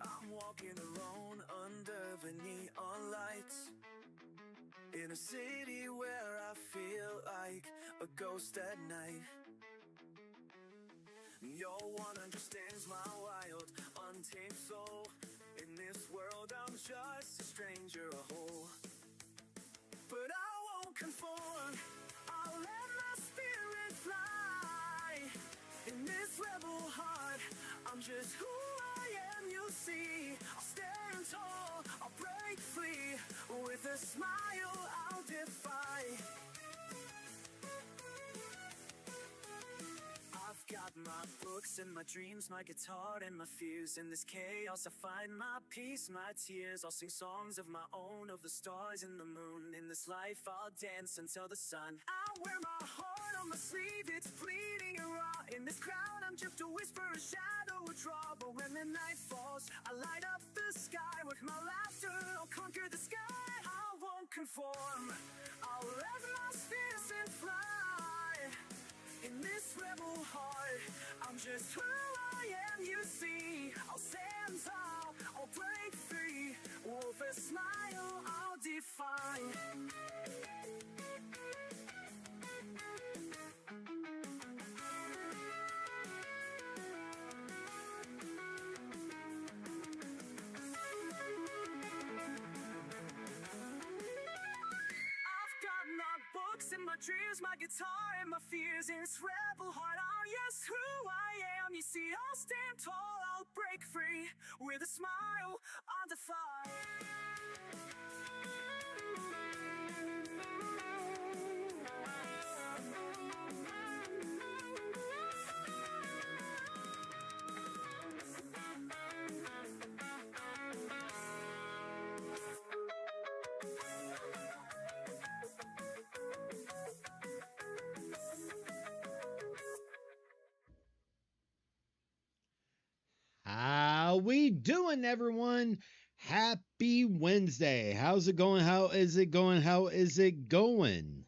I'm walking alone under the neon lights, in a city where I feel like a ghost at night. No one understands my wild, untamed soul. In this world I'm just a stranger, a hole. But I won't conform, I'll let my spirit fly. In this rebel heart, I'm just who I am, you'll see. I'll stand tall, I'll break free. With a smile I'll defy. I've got my books and my dreams, my guitar and my fears. In this chaos I find my peace, my tears. I'll sing songs of my own, of the stars and the moon. In this life I'll dance until the sun. I wear my heart on my sleeve, it's bleeding and raw. In this crowd I'm just a whisper, a shadow, a draw. But when the night falls, I light up the sky. With my laughter I'll conquer the sky. I won't conform, I'll let my spirit fly. In this rebel heart, I'm just who I am, you see. I'll stand tall, I'll break free. With a smile, I'll defy. Books and my dreams, my guitar and my fears. In this rebel heart, I'm yes who I am. You see, I'll stand tall, I'll break free. With a smile, I'll defy. How we doing, everyone? Happy Wednesday. How's it going? How is it going? How is it going?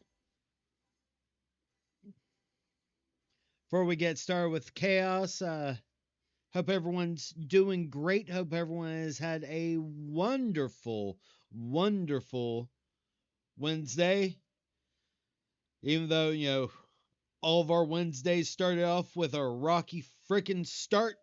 Before we get started with chaos, hope everyone's doing great. Hope everyone has had a wonderful, wonderful Wednesday. Even though, all of our Wednesdays started off with a rocky freaking start.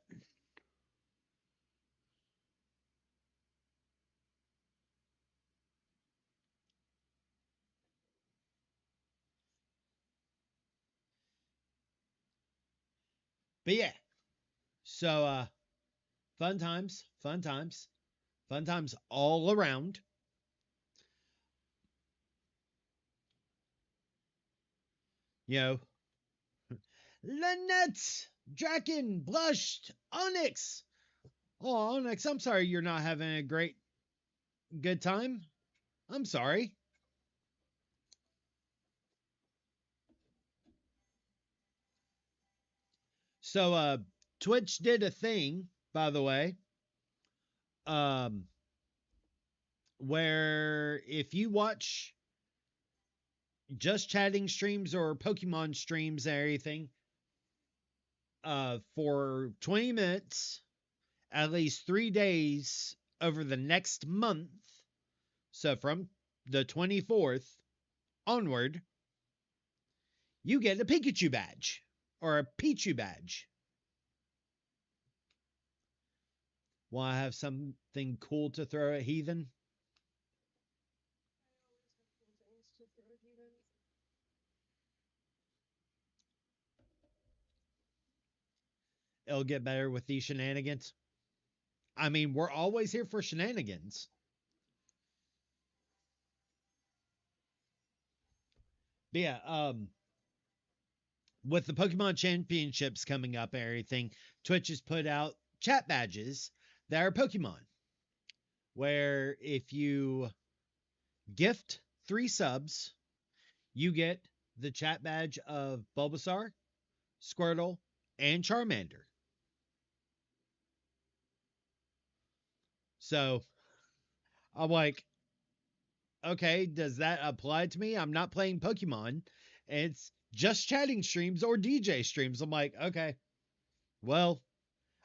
But yeah, so fun times all around. Lynette, Draken, Blushed, Onyx. Oh, Onyx, I'm sorry you're not having a good time. I'm sorry. So, Twitch did a thing, by the way, where if you watch just chatting streams or Pokemon streams and everything, for 20 minutes, at least 3 days over the next month, so from the 24th onward, you get a Pikachu badge or a Pichu badge. Want to have something cool to throw at Heathen? It'll get better with these shenanigans. I mean, we're always here for shenanigans. But yeah, with the Pokemon Championships coming up and everything, Twitch has put out chat badges that are Pokemon. Where if you gift 3 subs, you get the chat badge of Bulbasaur, Squirtle, and Charmander. So I'm like, okay, does that apply to me? I'm not playing Pokemon. It's just chatting streams or DJ streams. I'm like, okay, well,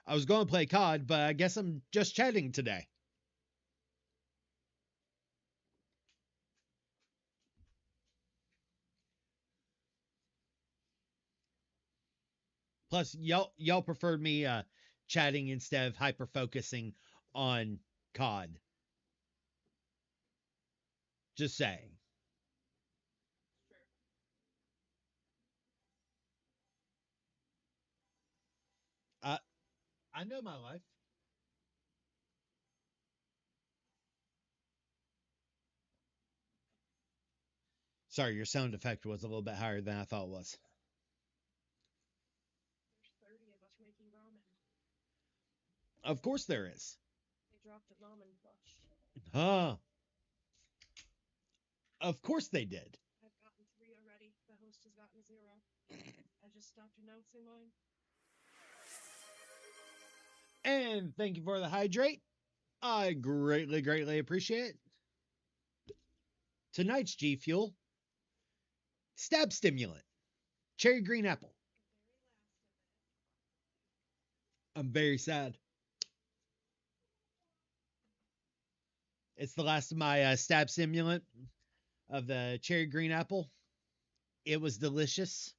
I was going to play COD, but I guess I'm just chatting today. Plus, y'all preferred me chatting instead of hyper focusing on COD. Just saying. Uh, I know my life. Sorry, your sound effect was a little bit higher than I thought it was. There's 30 of us making ramen. Of course there is. They dropped a ramen flush. Huh. Of course they did. I've gotten 3 already. The host has gotten 0. I just stopped announcing mine. And thank you for the hydrate. I greatly, greatly appreciate it. Tonight's G Fuel stab stimulant, cherry green apple. I'm very sad. It's the last of my stab stimulant of the cherry green apple. It was delicious.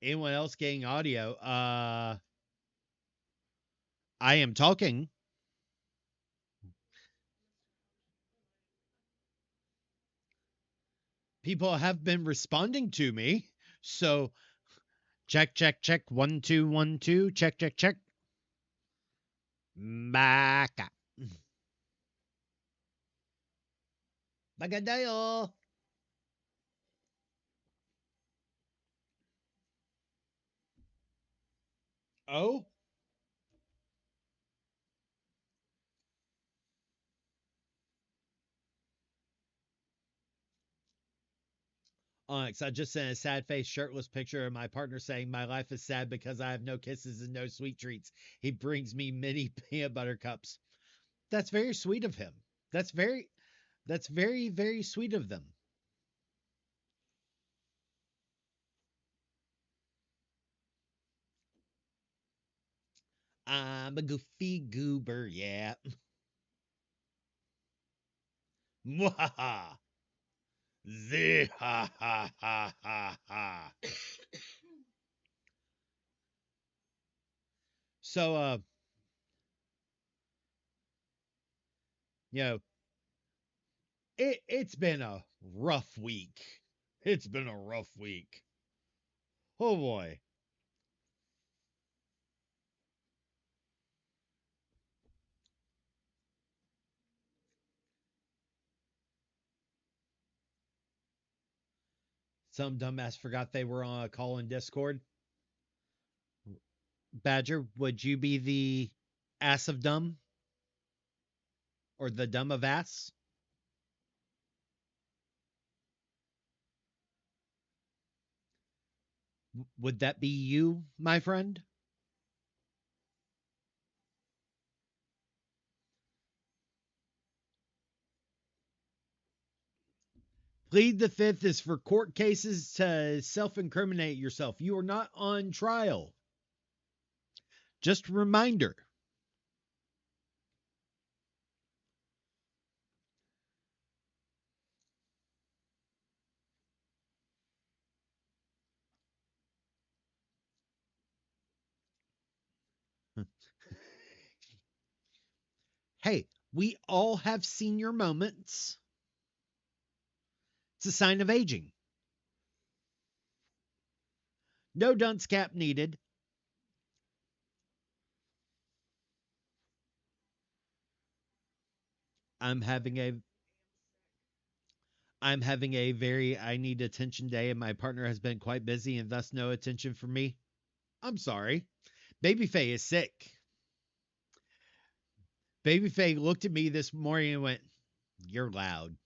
Anyone else getting audio? I am talking. People have been responding to me. So check, check, check. 1, 2, 1, 2. Check, check, check. Baka. Maganda. Oh? Onyx, I just sent a sad face, shirtless picture of my partner saying, "My life is sad because I have no kisses and no sweet treats. He brings me many peanut butter cups." That's very sweet of him. That's very, very sweet of them. I'm a goofy goober, yeah. Mwahaha. Z ha ha ha ha ha. So you know, it's been a rough week. It's been a rough week. Oh boy. Some dumbass forgot they were on a call in Discord. Badger, would you be the ass of dumb? Or the dumb of ass? Would that be you, my friend? Plead the fifth is for court cases to self incriminate yourself. You are not on trial. Just a reminder. Hey, we all have senior moments. It's a sign of aging. No dunce cap needed. I'm having a I'm having a very I need attention day and my partner has been quite busy and thus no attention for me. I'm sorry. Babyface is sick. Babyface looked at me this morning and went, "You're loud."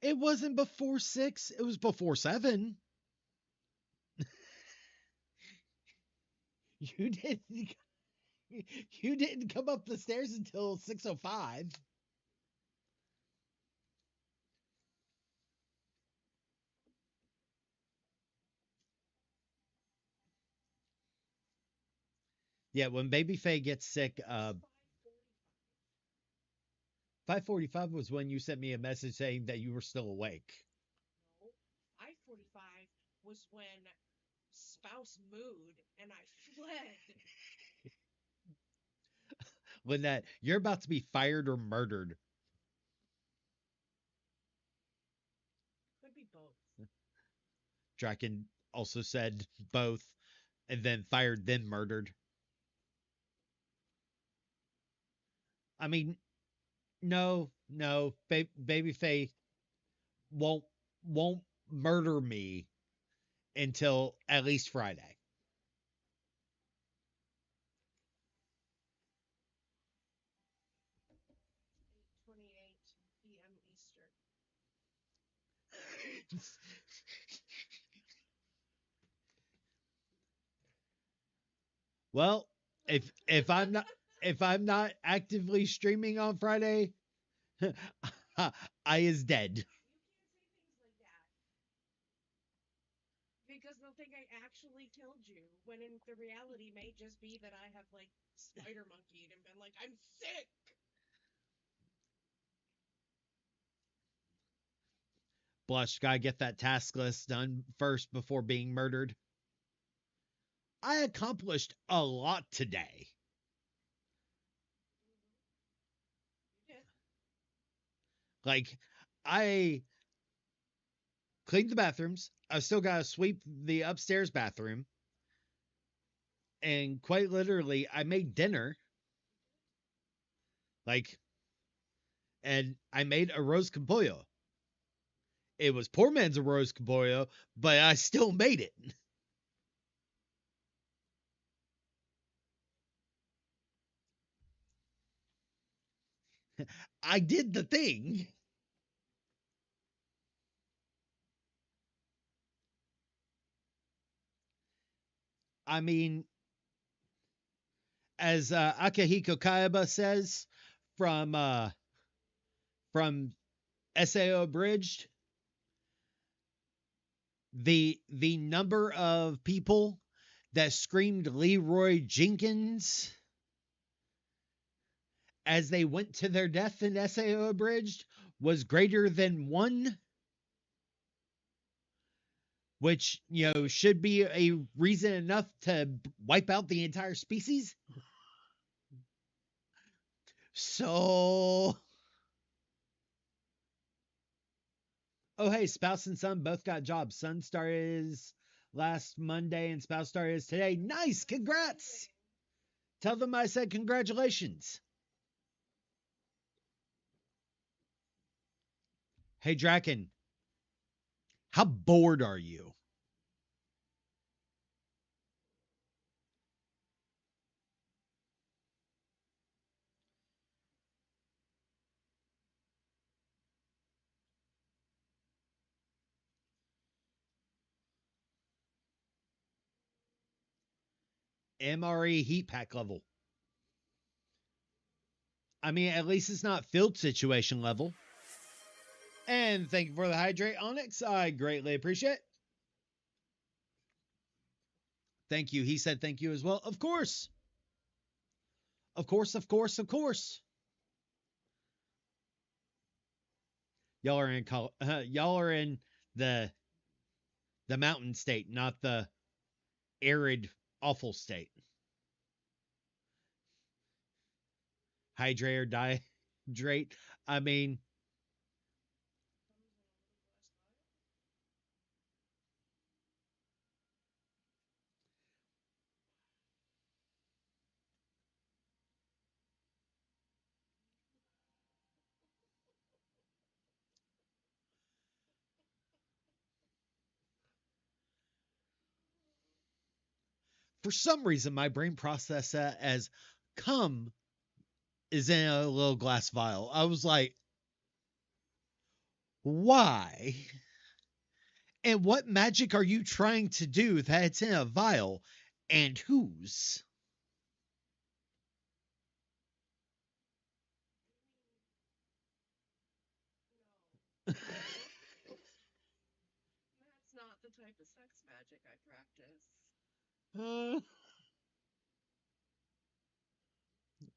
It wasn't before 6. It was before 7. You didn't. You didn't come up the stairs until 6:05. Yeah, when Baby Faye gets sick, 5:45 was when you sent me a message saying that you were still awake. No, 5:45 was when spouse mooed and I fled. Lynette, you're about to be fired or murdered. Could be both. Draken also said both, and then fired, then murdered. I mean, no, Baby Faye won't won't murder me until at least Friday. 8:28 p.m. Eastern. Well, if I'm not actively streaming on Friday, I is dead. You can't say things like that. Because they'll think I actually killed you, when in the reality may just be that I have like spider monkeyed and been like, I'm sick. Blush, gotta get that task list done first before being murdered. I accomplished a lot today. You did. Like, I cleaned the bathrooms. I still gotta sweep the upstairs bathroom. And quite literally, I made dinner. Like, and I made arroz con pollo. It was poor man's arroz con pollo, but I still made it. I did the thing. I mean, as Akihiko Kaiba says from SAO Abridged, the number of people that screamed Leroy Jenkins as they went to their death in SAO Abridged was greater than 1, which, should be a reason enough to wipe out the entire species. So, oh hey, spouse and son both got jobs. Son started his last Monday and spouse started his today. Nice, congrats. Tell them I said congratulations. Hey Draken, how bored are you? MRE heat pack level. I mean, at least it's not field situation level. And thank you for the hydrate, Onyx. I greatly appreciate it. Thank you. He said thank you as well. Of course. Of course, of course, of course. Y'all are in y'all are in the mountain state, not the arid awful state. Hydrate or dihydrate. I mean, for some reason, my brain processed that as cum is in a little glass vial. I was like, Why? And what magic are you trying to do that's in a vial? And whose? That's not the type of sex magic I practice. Uh,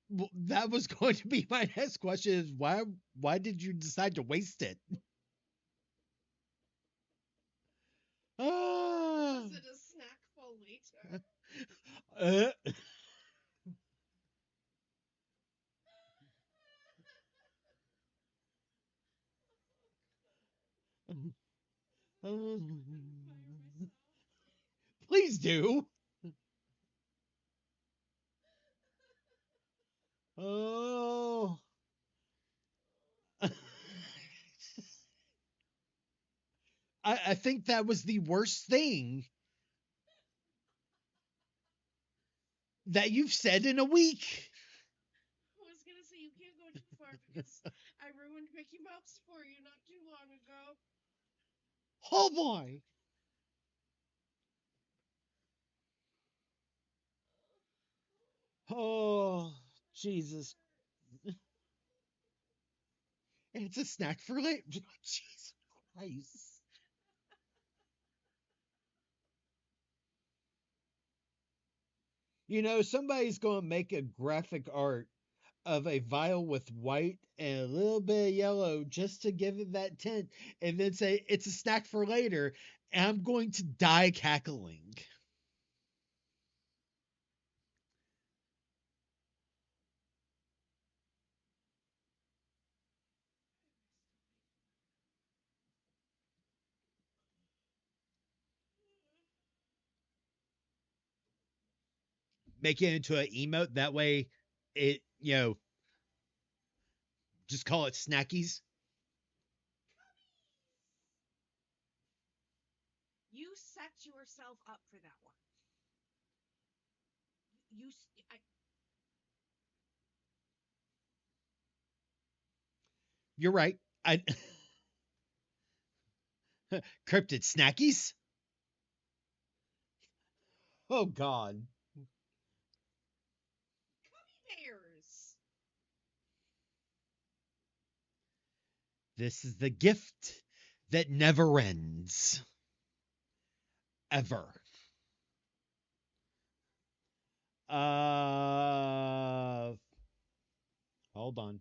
well, that was going to be my next question is why did you decide to waste it? Ah. Was it a snack for later? Uh, Fire myself. please do. Oh. I think that was the worst thing that you've said in a week. I was gonna say you can't go too far because I ruined Mickey Mouse for you not too long ago. Oh boy. Oh, Jesus. And it's a snack for later. Jesus Christ. You know, somebody's going to make a graphic art of a vial with white and a little bit of yellow just to give it that tint and then say it's a snack for later. And I'm going to die cackling. Make it into an emote. That way, just call it snackies. You set yourself up for that one. You, I, You're right. I cryptid snackies. Oh God. bears. This is the gift that never ends. Ever. Uh hold on.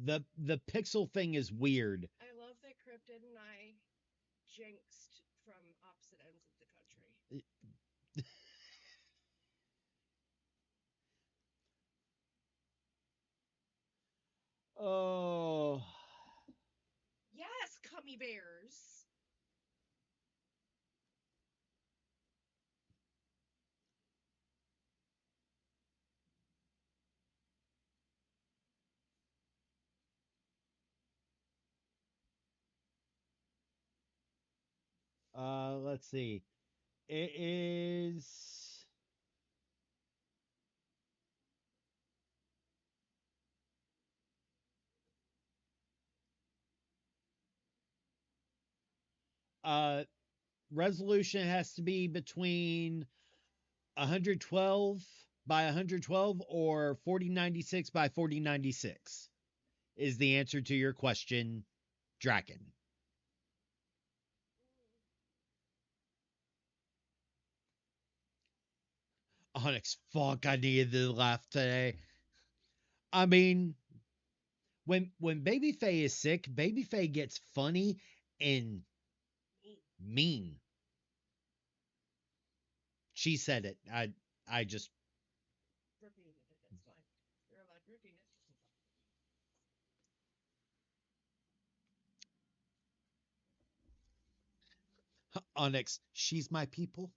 The pixel thing is weird. I love that Cryptid and I jinxed from opposite ends of the country. Oh. Yes, cummy bears. Let's see. It is uh resolution has to be between 112 by 112 or 4096 by 4096 is the answer to your question, Draken. Onyx, fuck, I needed to laugh today. I mean, when Babyface is sick, Babyface gets funny and Me. mean. She said it. I just Repeated it. It's fine. You're allowed to repeat it. Onyx, she's my people.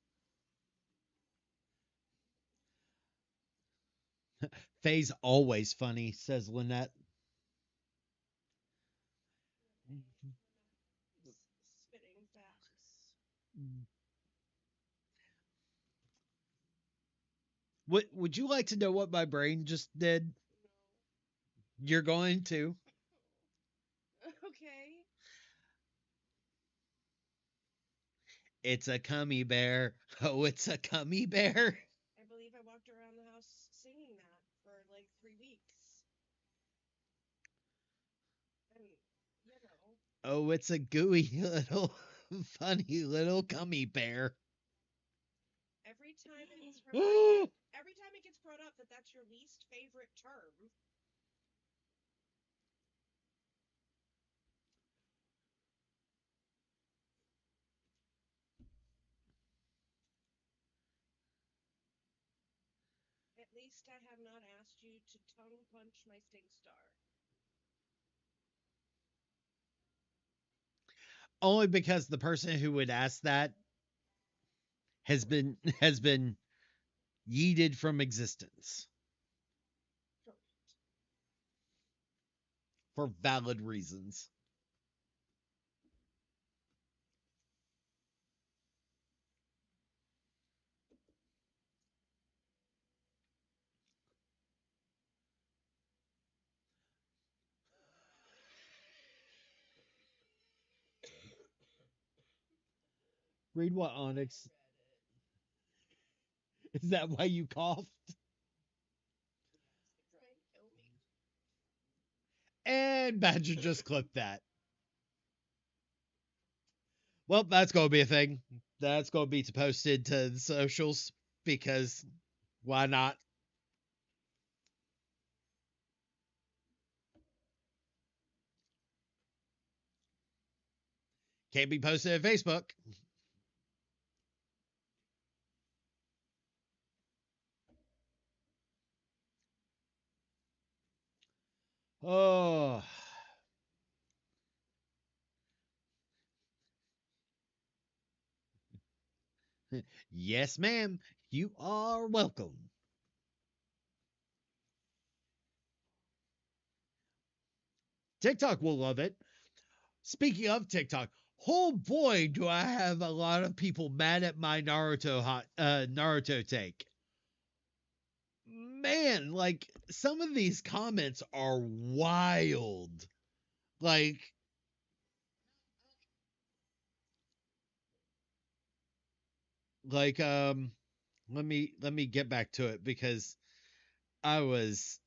Faye's always funny, says Lynette. Spitting facts. Would you like to know what my brain just did? No. You're going to. Okay. It's a cummy bear. Oh, it's a cummy bear. I believe I walked around the house singing that for like 3 weeks. And, you know, Oh, it's a gooey little, funny little cummy bear. every time it's reminded, every time it gets brought up that that's your least favorite term, at least I have not asked you to tongue punch my stink star. Only because the person who would ask that has been yeeted from existence Correct. for valid reasons. Read what, Onyx? Is that why you coughed? Try and kill me. And Badger just clipped that. Well, that's going to be a thing. That's going to be posted to the socials because why not? Can't be posted at Facebook. Oh, yes, ma'am. You are welcome. TikTok will love it. Speaking of TikTok, oh boy, do I have a lot of people mad at my Naruto take. Man, like some of these comments are wild. Like like let me get back to it because I was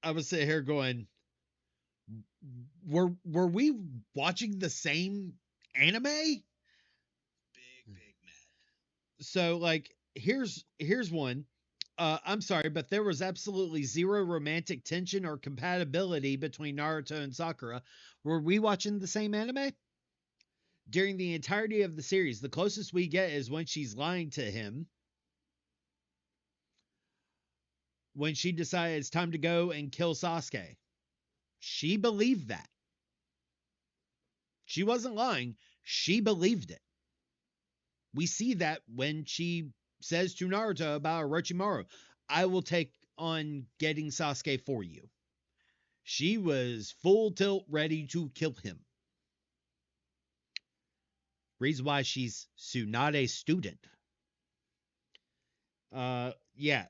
I was sitting here going, were we watching the same anime? Big mad. So like here's one. I'm sorry, but there was absolutely zero romantic tension or compatibility between Naruto and Sakura. Were we watching the same anime? During the entirety of the series, the closest we get is when she's lying to him when she decided it's time to go and kill Sasuke. She believed that. She wasn't lying. She believed it. We see that when she says to Naruto about Orochimaru, I will take on getting Sasuke for you. She was full tilt ready to kill him. Reason why she's Tsunade's student. Yeah.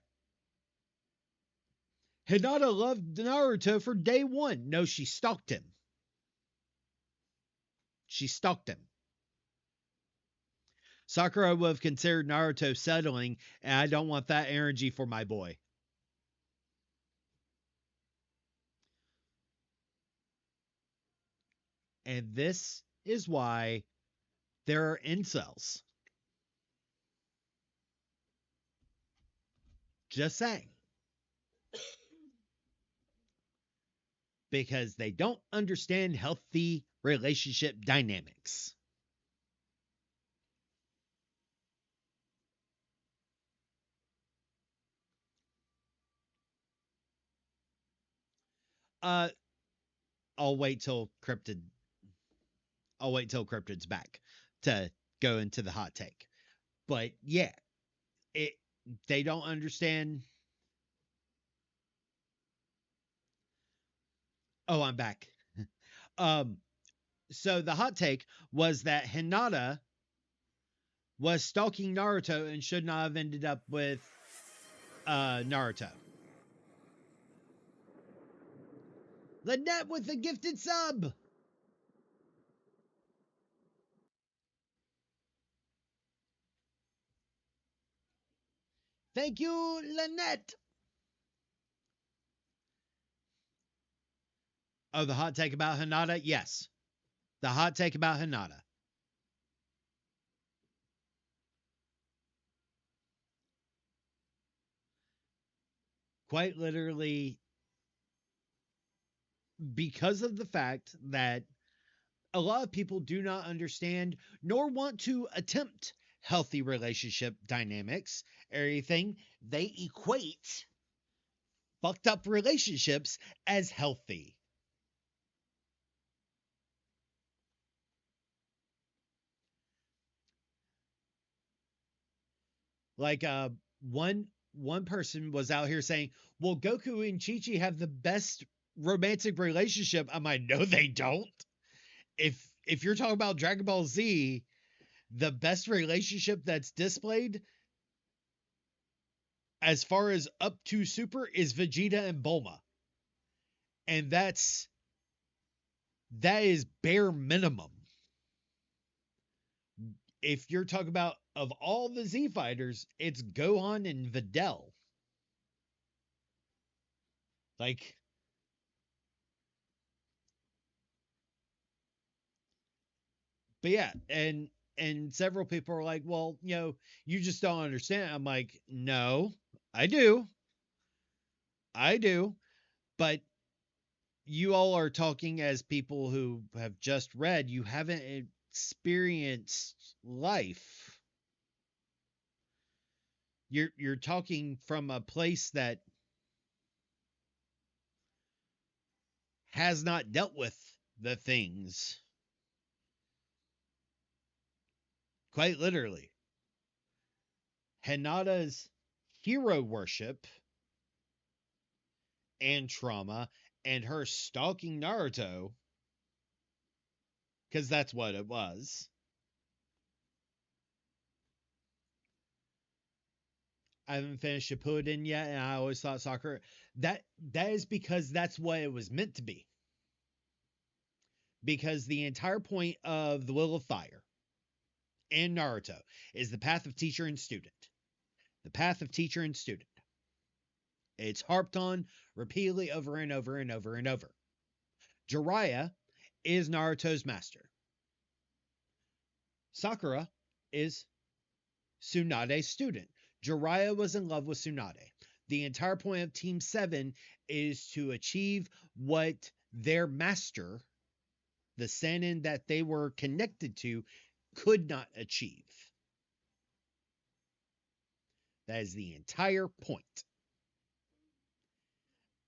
Hinata loved Naruto for day one. No, she stalked him. She stalked him. Sakura would have considered Naruto settling, and I don't want that energy for my boy. And this is why there are incels. Just saying. Because they don't understand healthy relationship dynamics. Uh, I'll wait till Cryptid. I'll wait till Cryptid's back to go into the hot take. But yeah, it they don't understand. Oh, I'm back. um, so the hot take was that Hinata was stalking Naruto and should not have ended up with Naruto. Lynette with a gifted sub. Thank you, Lynette. Oh, the hot take about Hinata? Yes. The hot take about Hinata. Quite literally, because of the fact that a lot of people do not understand nor want to attempt healthy relationship dynamics or anything, they equate fucked up relationships as healthy. Like one person was out here saying, "Well, Goku and Chi-Chi have the best romantic relationship." I'm like, "No, they don't." If you're talking about Dragon Ball Z, the best relationship that's displayed as far as up to Super is Vegeta and Bulma. And that is bare minimum. If you're talking about of all the Z fighters, it's Gohan and Videl. Like, but yeah, and several people are like, well, you just don't understand. I'm like, no, I do. I do. But you all are talking as people who have just read. You haven't experienced life. You're talking from a place that has not dealt with the things. Quite literally. Hinata's hero worship and trauma and her stalking Naruto, because that's what it was. I haven't finished Shippuden yet, and I always thought Sakura. That is because that's what it was meant to be. Because the entire point of the Will of Fire and Naruto is the path of teacher and student. The path of teacher and student. It's harped on repeatedly over and over and over and over. Jiraiya is Naruto's master. Sakura is Tsunade's student. Jiraiya was in love with Tsunade. The entire point of Team 7 is to achieve what their master, the Sannin that they were connected to, could not achieve. That is the entire point.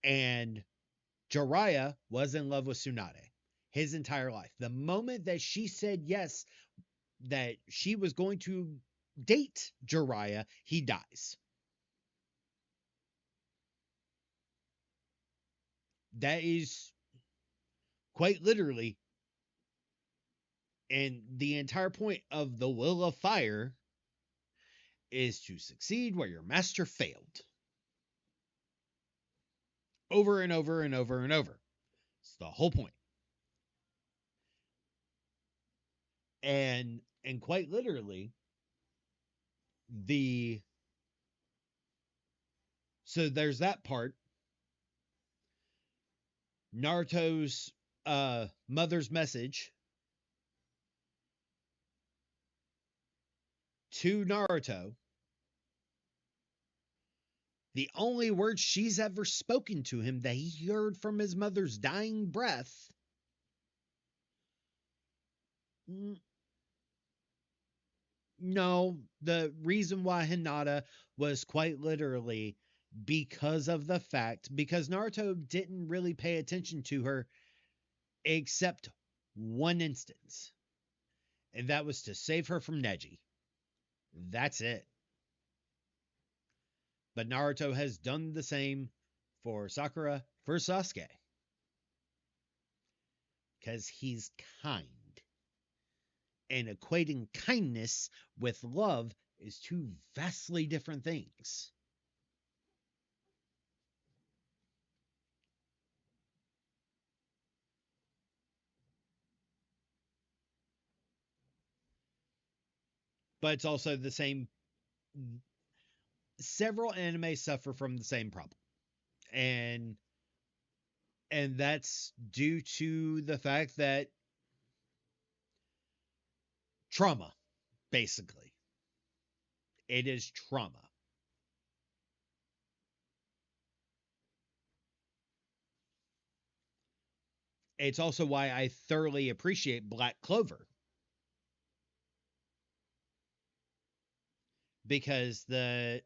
And Jiraiya was in love with Tsunade his entire life. The moment that she said yes, that she was going to date Jiraiya, he dies. That is quite literally, and the entire point of the Will of Fire is to succeed where your master failed. Over and over and over and over. It's the whole point. And quite literally, so there's that part. Naruto's mother's message to Naruto. The only words she's ever spoken to him that he heard from his mother's dying breath. No, the reason why Hinata was quite literally because of the fact, because Naruto didn't really pay attention to her except one instance. And that was to save her from Neji. That's it. But Naruto has done the same for Sakura, for Sasuke. Because he's kind. And equating kindness with love is two vastly different things. but it's also the same. Several anime suffer from the same problem, and that's due to the fact that trauma, basically, it is trauma. It's also why I thoroughly appreciate Black Clover, because the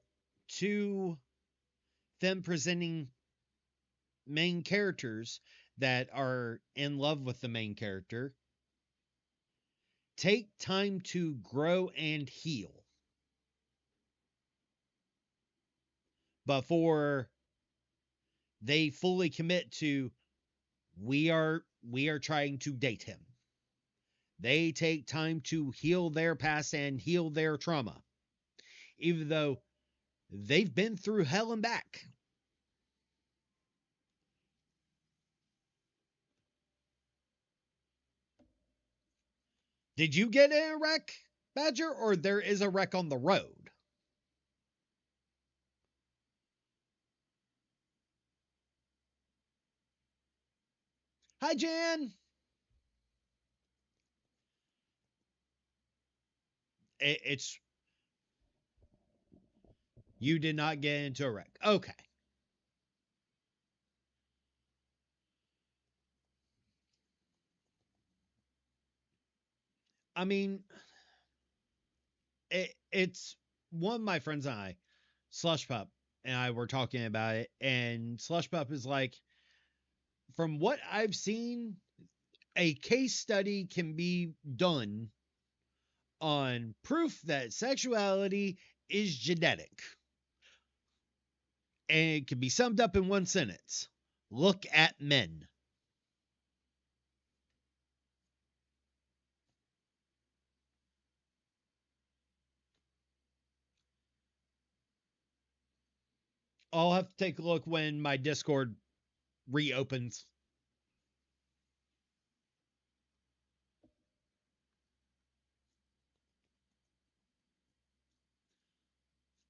two them presenting main characters that are in love with the main character take time to grow and heal before they fully commit to we are trying to date him. They take time to heal their past and heal their trauma, even though they've been through hell and back. Did you get in a wreck, Badger, or there is a wreck on the road? Hi, Jan. It's you did not get into a wreck. Okay. I mean, it's one of my friends and I, Slush Pup, and I were talking about it, and Slush Pup is like, from what I've seen, a case study can be done on proof that sexuality is genetic. And it can be summed up in one sentence: look at men. I'll have to take a look when my Discord reopens.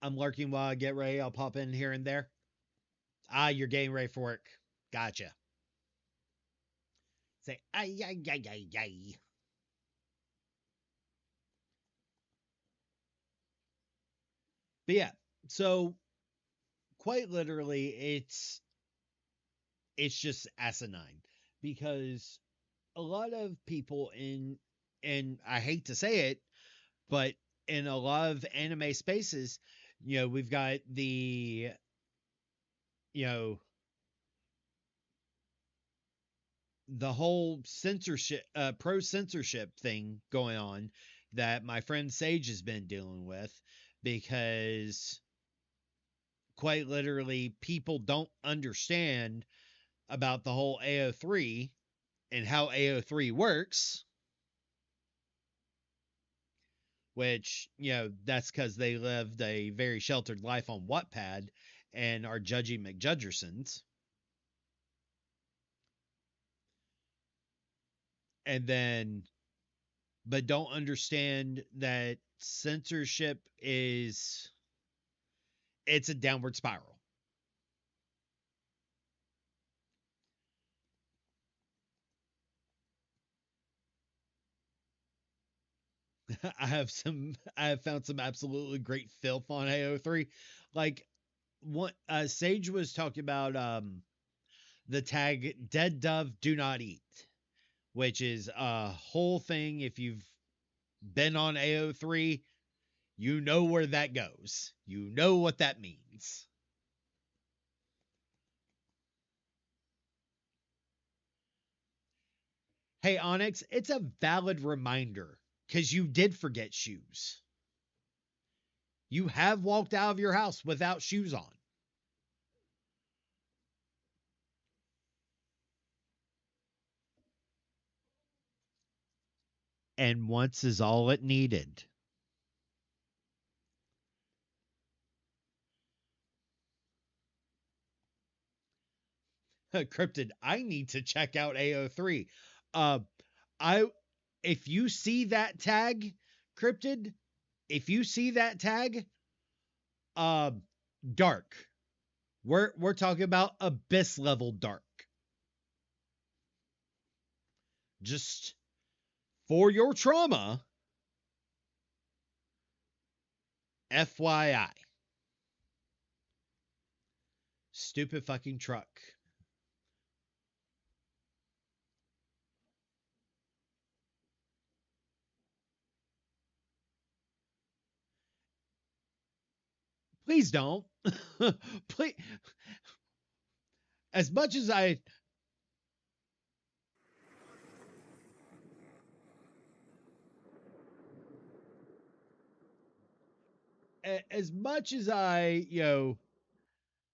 I'm lurking while I get ready. I'll pop in here and there. Ah, you're getting ready for work. Gotcha. Say, ay, ay, ay, ay, ay. But yeah, so quite literally, it's just asinine, because a lot of people and I hate to say it, but in a lot of anime spaces, we've got you know, the whole censorship, pro censorship thing going on that my friend Sage has been dealing with, because quite literally people don't understand about the whole AO3 and how AO3 works, which, that's because they lived a very sheltered life on Wattpad and are judging McJudgersons. And then, but don't understand that censorship it's a downward spiral. I have found some absolutely great filth on AO3. Like, what Sage was talking about, the tag "Dead Dove Do Not Eat," which is a whole thing. If you've been on AO3, you know where that goes. You know what that means. Hey, Onyx, it's a valid reminder, because you did forget shoes. You have walked out of your house without shoes on. And once is all it needed. Cryptid, I need to check out AO3. Uh, I If you see that tag, Cryptid, if you see that tag, uh, dark. We're talking about abyss level dark. Just for your trauma, FYI. Stupid fucking truck. Please don't. Please. As much as I,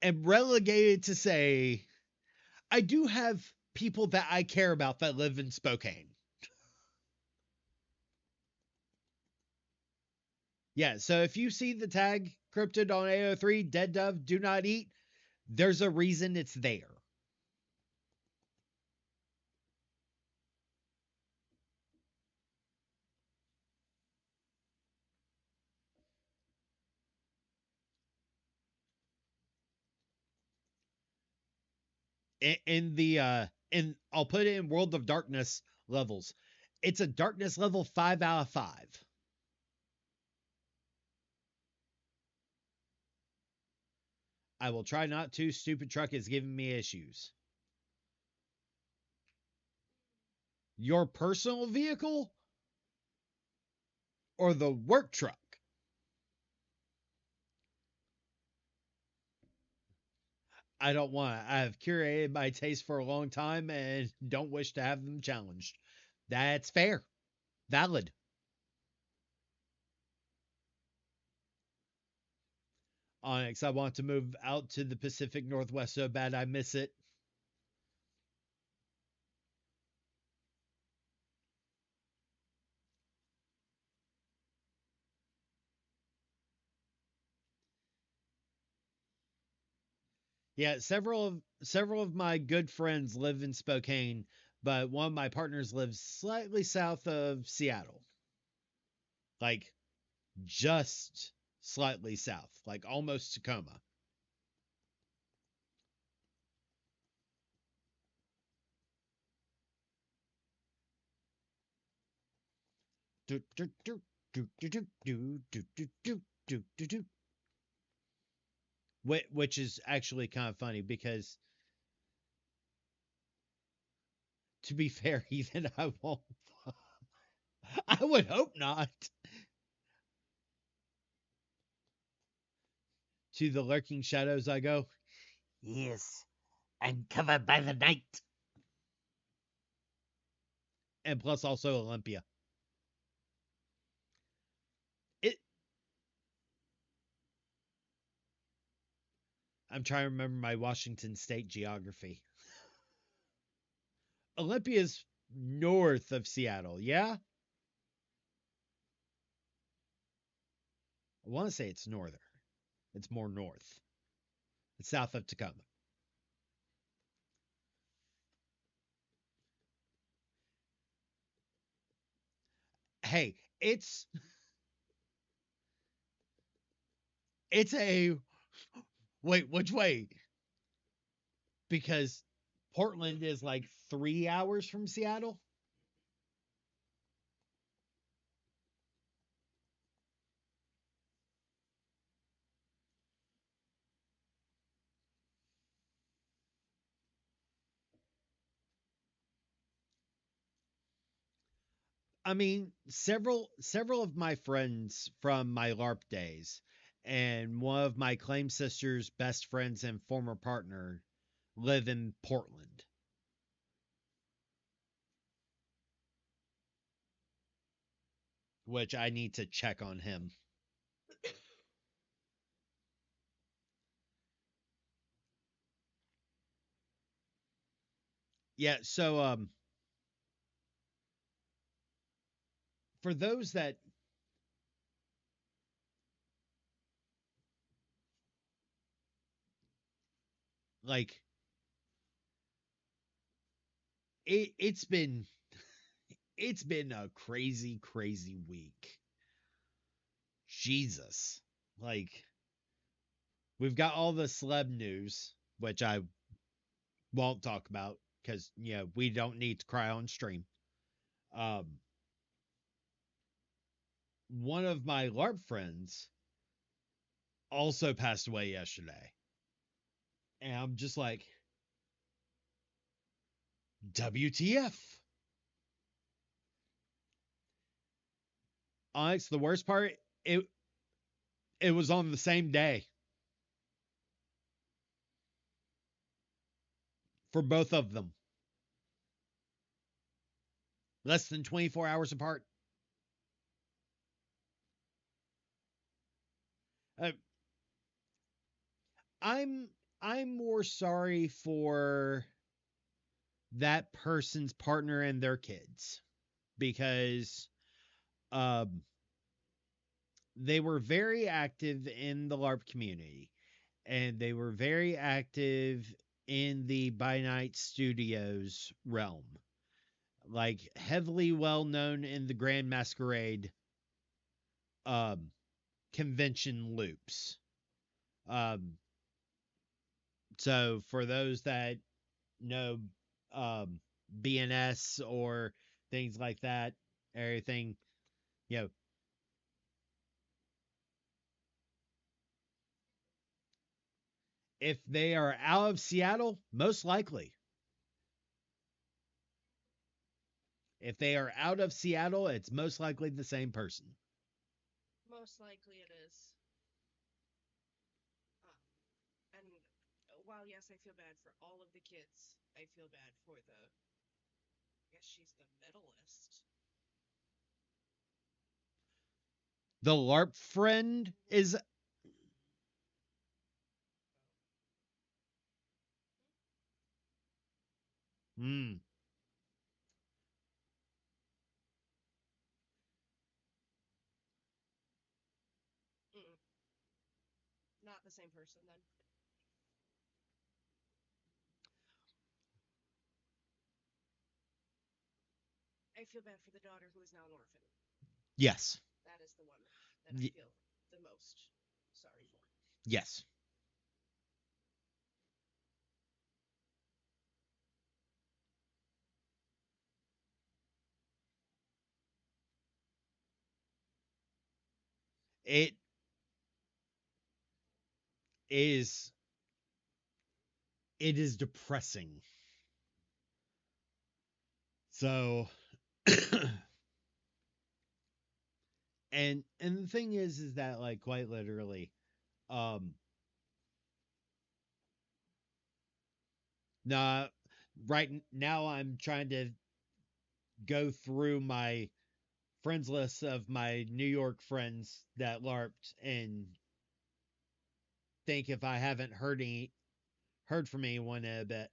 am relegated to say I do have people that I care about that live in Spokane. Yeah, so if you see the tag cryptid on AO3, dead dove, do not eat, there's a reason it's there. In I'll put it in World of Darkness levels. It's a darkness level 5 out of 5. I will try not to. Stupid truck is giving me issues. Your personal vehicle or the work truck? I don't want to. I have curated my taste for a long time and don't wish to have them challenged. That's fair. Valid. Onyx, I want to move out to the Pacific Northwest so bad I miss it. Yeah, several of my good friends live in Spokane, but one of my partners lives slightly south of Seattle. Like just slightly south, like almost Tacoma. Do, do, do, do, do, do, do, do, do, do, do, do, do. Which is actually kind of funny because, to be fair, Ethan, I won't. I would hope not. To the lurking shadows I go. Yes, I'm covered by the night. And plus also Olympia. It. I'm trying to remember my Washington State geography. Olympia's north of Seattle, yeah? I want to say it's northern. It's more north. It's south of Tacoma. Hey, it's a wait, which way? Because Portland is like 3 hours from Seattle. I mean, several of my friends from my LARP days, and one of my claim sister's best friends and former partner live in Portland. Which I need to check on him. Yeah, so for those that like it's been a crazy week. Jesus. Like, we've got all the celeb news, which I won't talk about because, we don't need to cry on stream. Um, one of my LARP friends also passed away yesterday. And I'm just like, WTF? Onyx, the worst part, it was on the same day for both of them. Less than 24 hours apart. Uh, I'm I'm more sorry for that person's partner and their kids because um they were very active in the LARP community and they were very active in the By Night Studios realm. Like heavily well known in the Grand Masquerade um convention loops. Um so for those that know um BNS or things like that, everything, you know, if they are out of Seattle, most likely. If they are out of Seattle, it's most likely the same person. Most likely it is. And while yes, I feel bad for all of the kids, I feel bad for the. I guess she's the middleist. The LARP friend is. Hmm. Mm-mm. Not the same person then. I feel bad for the daughter who is now an orphan. Yes. That is the one that I feel the most sorry for. Yes. It is. It is depressing. So. and the thing is that like quite literally, um, nah, now I'm trying to go through my friends list of my New York friends that LARPed and think if I haven't heard from anyone in a bit.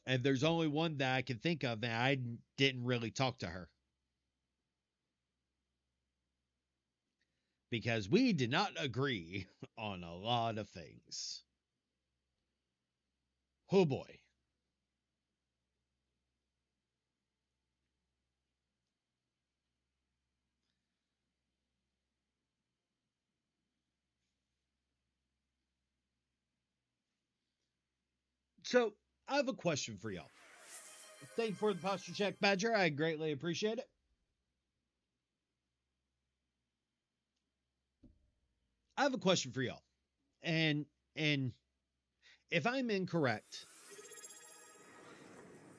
And there's only one that I can think of, and I didn't really talk to her because we did not agree on a lot of things. Oh boy. So I have a question for y'all. Thank you for the posture check, Badger. I greatly appreciate it. I have a question for y'all. And if I'm incorrect,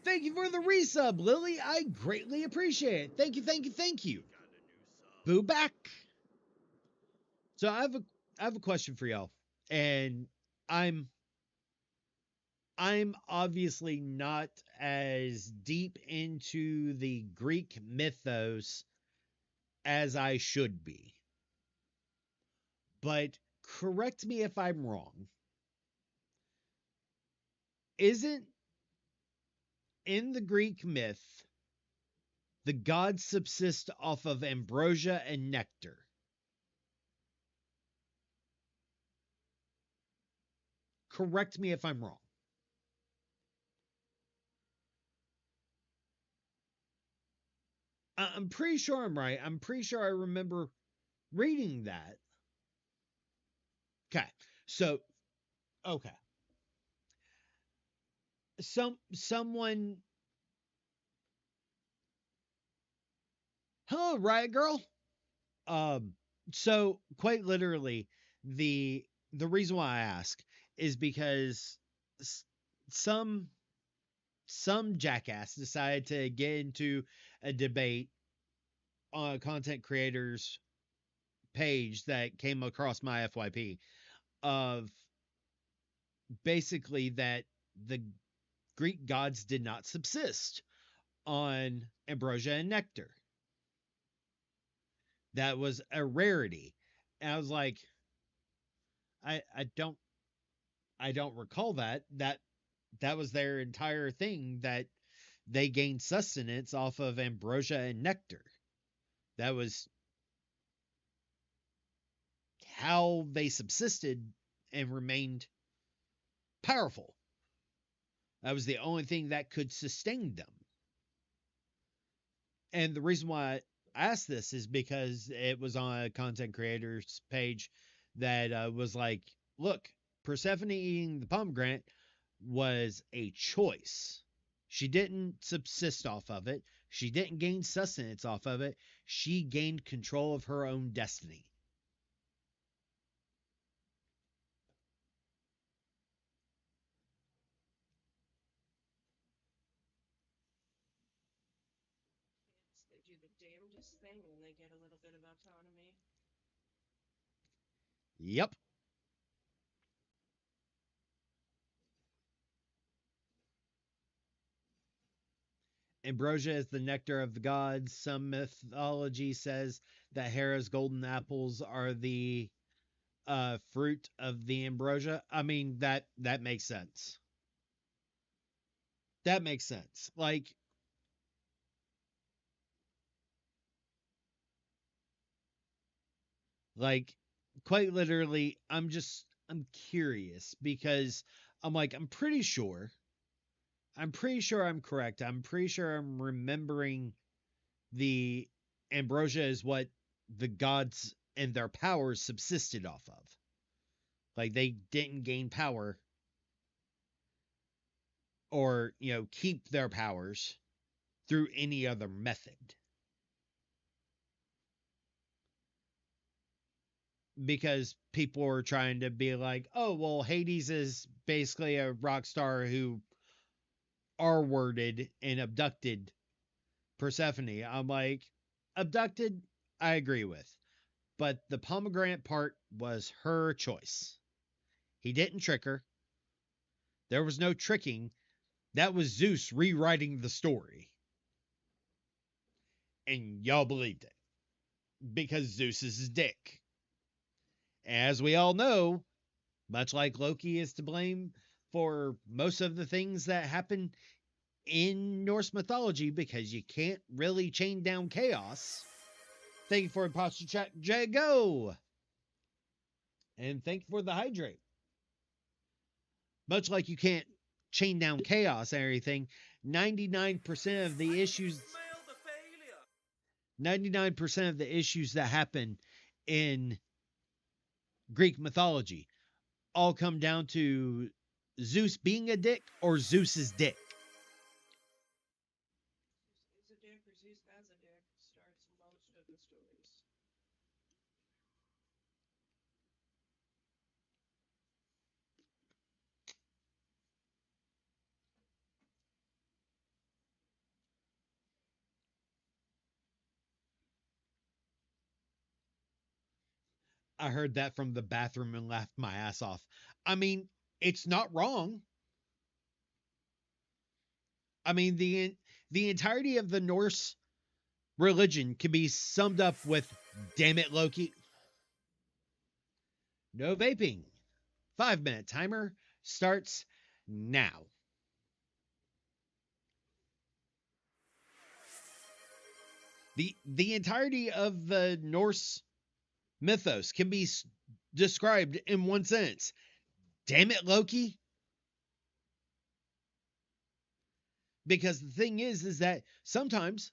thank you for the resub, Lily. I greatly appreciate it. Thank you, thank you, thank you. Boo back. So I have a question for y'all. And I'm I'm obviously not as deep into the Greek mythos as I should be. But correct me if I'm wrong. Isn't in the Greek myth the gods subsist off of ambrosia and nectar? Correct me if I'm wrong. I'm pretty sure I'm right. I'm pretty sure I remember reading that. Okay. So, okay. Someone hello, Riot Girl. Um, so quite literally, the reason why I ask is because some some jackass decided to get into a debate on a content creators page that came across my FYP of basically that the Greek gods did not subsist on ambrosia and nectar. That was a rarity. And I was like, I don't recall that was their entire thing, that they gained sustenance off of ambrosia and nectar. That was how they subsisted and remained powerful. That was the only thing that could sustain them. And the reason why I asked this is because it was on a content creator's page that was like, look, Persephone eating the pomegranate was a choice. She didn't subsist off of it. She didn't gain sustenance off of it. She gained control of her own destiny. They do the damnedest thing when they get a little bit of autonomy. Yep. Ambrosia is the nectar of the gods. Some mythology says that Hera's golden apples are the fruit of the ambrosia. I mean, that makes sense. That makes sense. Like quite literally, I'm curious because I'm like, I'm pretty sure I'm correct. I'm pretty sure I'm remembering the ambrosia is what the gods and their powers subsisted off of. Like they didn't gain power or, keep their powers through any other method. Because people are trying to be like, oh, well, Hades is basically a rock star who R-worded and abducted Persephone. I'm like, abducted, I agree with. But the pomegranate part was her choice. He didn't trick her. There was no tricking. That was Zeus rewriting the story. And y'all believed it. Because Zeus is his dick. As we all know, much like Loki is to blame for most of the things that happen in Norse mythology, because you can't really chain down chaos. Thank you for imposter chat, Jago. And thank you for the hydrate. Much like you can't chain down chaos and everything, 99% of the issues 99% of the issues that happen in Greek mythology all come down to Zeus being a dick or Zeus's dick. Zeus is a dick or Zeus as a dick starts most of the stories. I heard that from the bathroom and laughed my ass off. I mean, it's not wrong. I mean, the entirety of the Norse religion can be summed up with damn it, Loki. No vaping. 5-minute timer starts now. The entirety of the Norse mythos can be described in one sentence. Damn it, Loki. Because the thing is that sometimes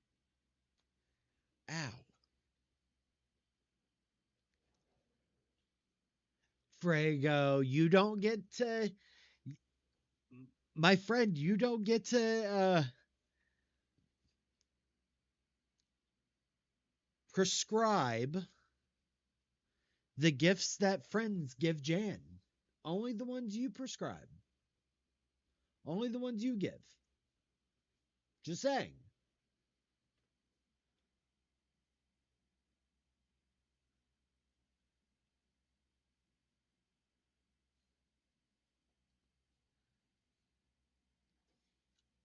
Frago, you don't get to, my friend, you don't get to prescribe the gifts that friends give Jan. Only the ones you prescribe. Only the ones you give. Just saying.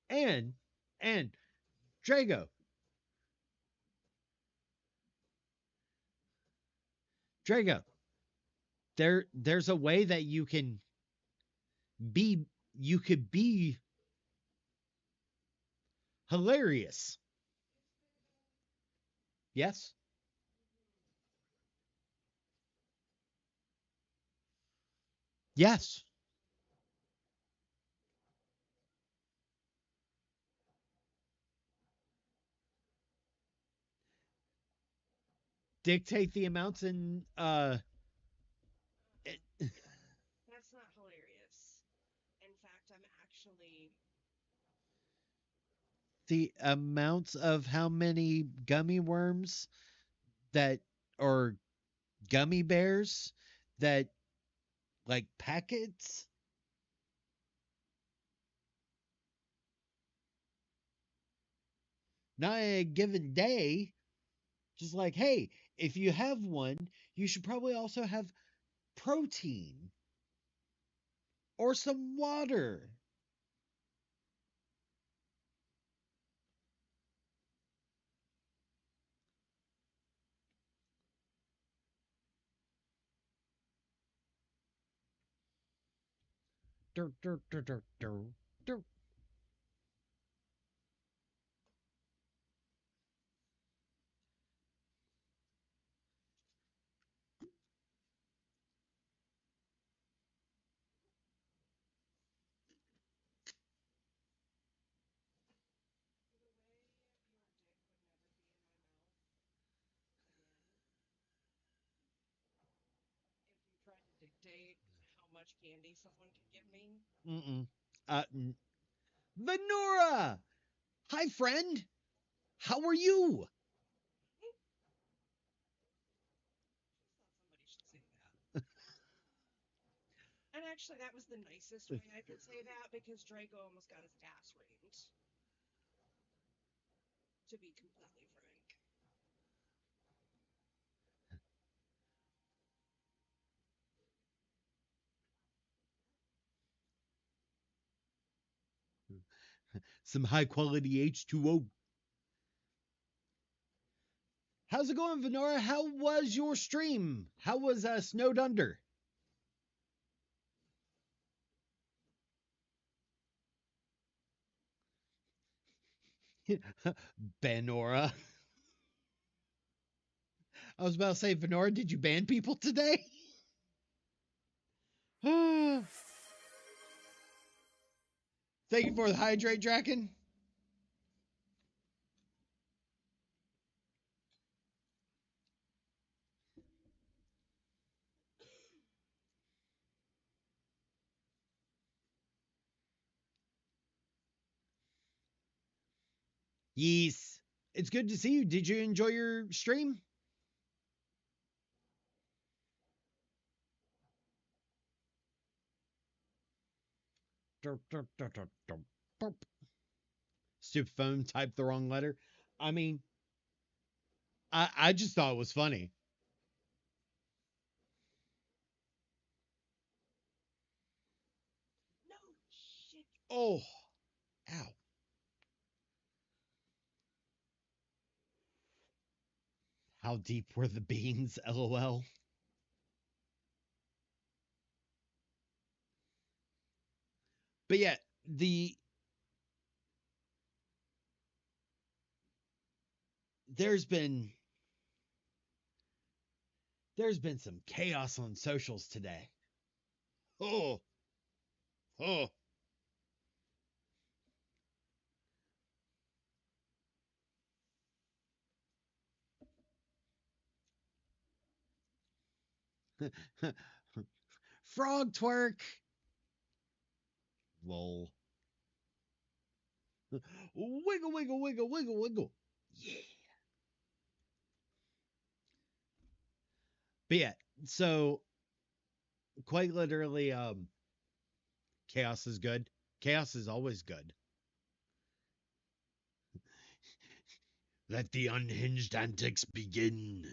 And and Drago, Drago, there's a way that be you could be hilarious. Yes. Yes. Dictate the amounts and it- That's not hilarious. In fact, I'm actually the amounts of how many gummy worms that or gummy bears that like packets. Not a given day. Just like, hey, if you have one, you should probably also have protein or some water. Dur, dur, dur, dur, dur, dur. the way your dick would never be in my mouth, and if you tried to dictate how much candy someone could give me, Mm-mm. N- Venora! Hi, friend. How are you? just thought somebody should say that. And actually, that was the nicest way I could say that because Draco almost got his ass raped. To be completely frank. Some high quality H2O. How's it going, Venora? How was your stream? How was Snowed Under? Benora. I was about to say, Venora, did you ban people today? Thank you for the hydrate, Draken. Yes. It's good to see you. Did you enjoy your stream? Stupid phone typed the wrong letter. I mean, I just thought it was funny. No shit. Oh, ow. How deep were the beans? LOL. But yeah, the there's been there's been some chaos on socials today. Oh, oh. Frog twerk. Lol. Wiggle, wiggle, wiggle, wiggle, wiggle. Yeah. But yeah, so quite literally, chaos is good. Chaos is always good. Let the unhinged antics begin.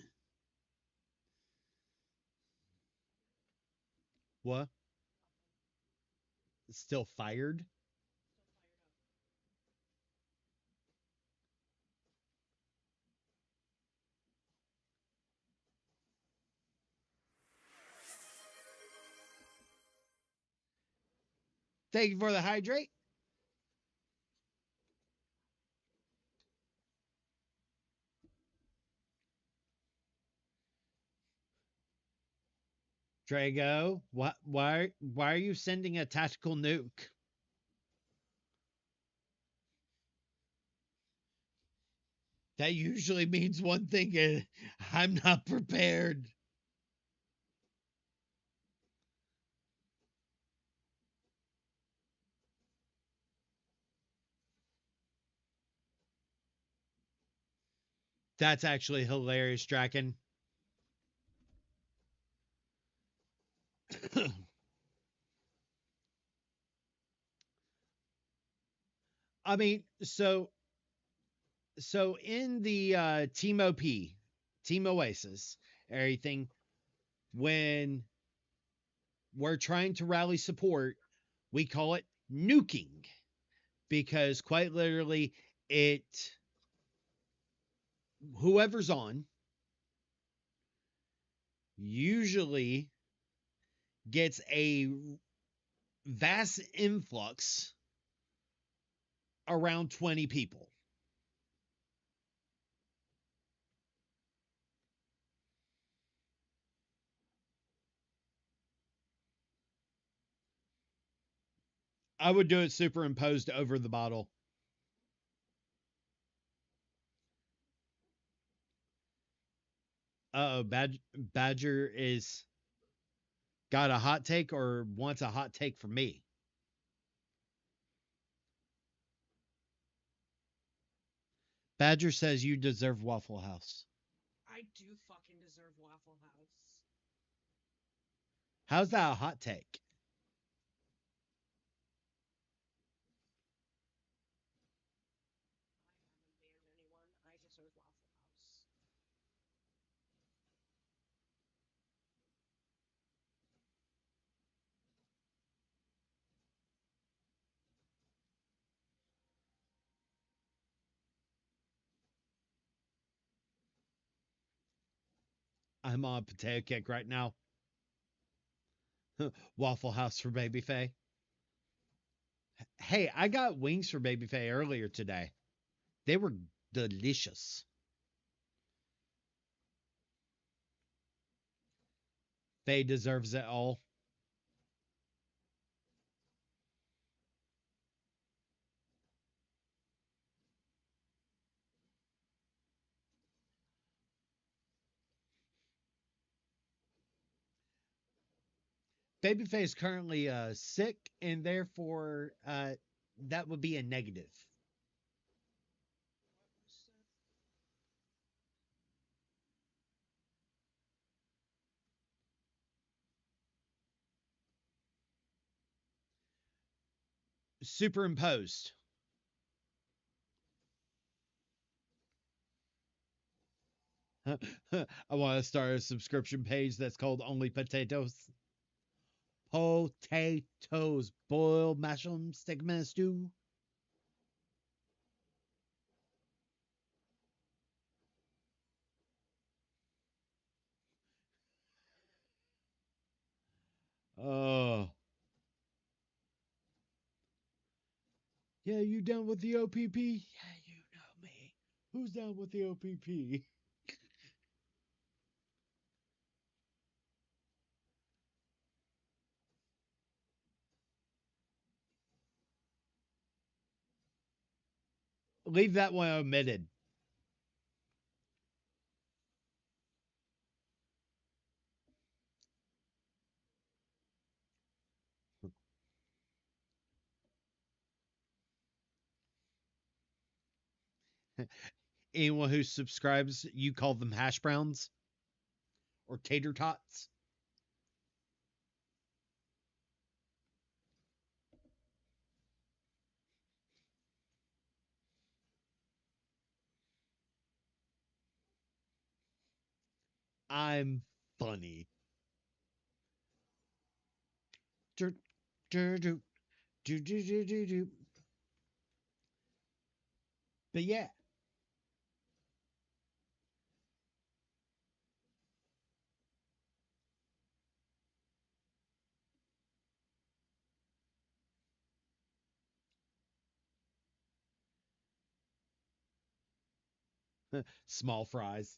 What? Still fired? Thank you for the hydrate. Drago, why are you sending a tactical nuke? That usually means one thing, and I'm not prepared. That's actually hilarious, Draken. I mean, so in the Team OP, Team Oasis, everything, when we're trying to rally support, we call it nuking because quite literally it whoever's on usually gets a vast influx around 20 people. I would do it superimposed over the bottle. Uh-oh, Badger is got a hot take or wants a hot take from me. Badger says you deserve Waffle House. I do fucking deserve Waffle House. How's that a hot take? I haven't banned anyone. I deserve Waffle House. I'm on a potato kick right now. Waffle House for Baby Faye. Hey, I got wings for Baby Faye earlier today. They were delicious. Faye deserves it all. Babyface is currently sick, and therefore that would be a negative. What was said? Superimposed. I want to start a subscription page that's called Only Potatoes. Potatoes. Boil, mash them, stick them in a stew. Oh. Yeah, you down with the OPP? Yeah, you know me. Who's down with the OPP? Leave that one omitted. Anyone who subscribes, you call them hash browns or tater tots. I'm funny. Do, do, do, do, do, do, do, do. But yeah, small fries.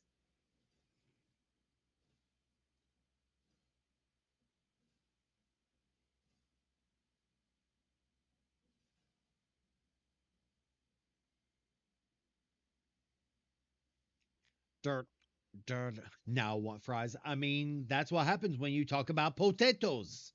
Dirt, dirt. Now I want fries. I mean, that's what happens when you talk about potatoes.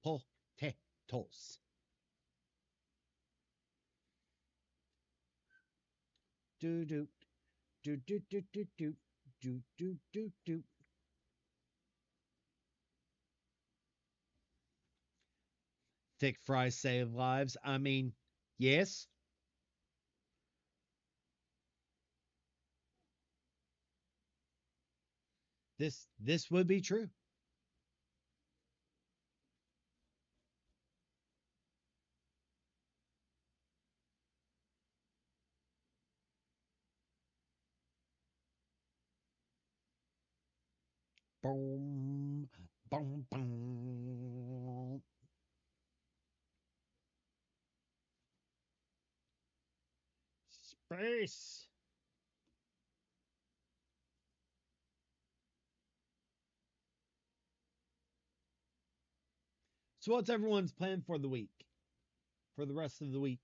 Potatoes. Do do do do do do do do do do do. Thick fries save lives. I mean, yes, this would be true. Boom, boom, boom. Space. So what's everyone's plan for the week? For the rest of the week?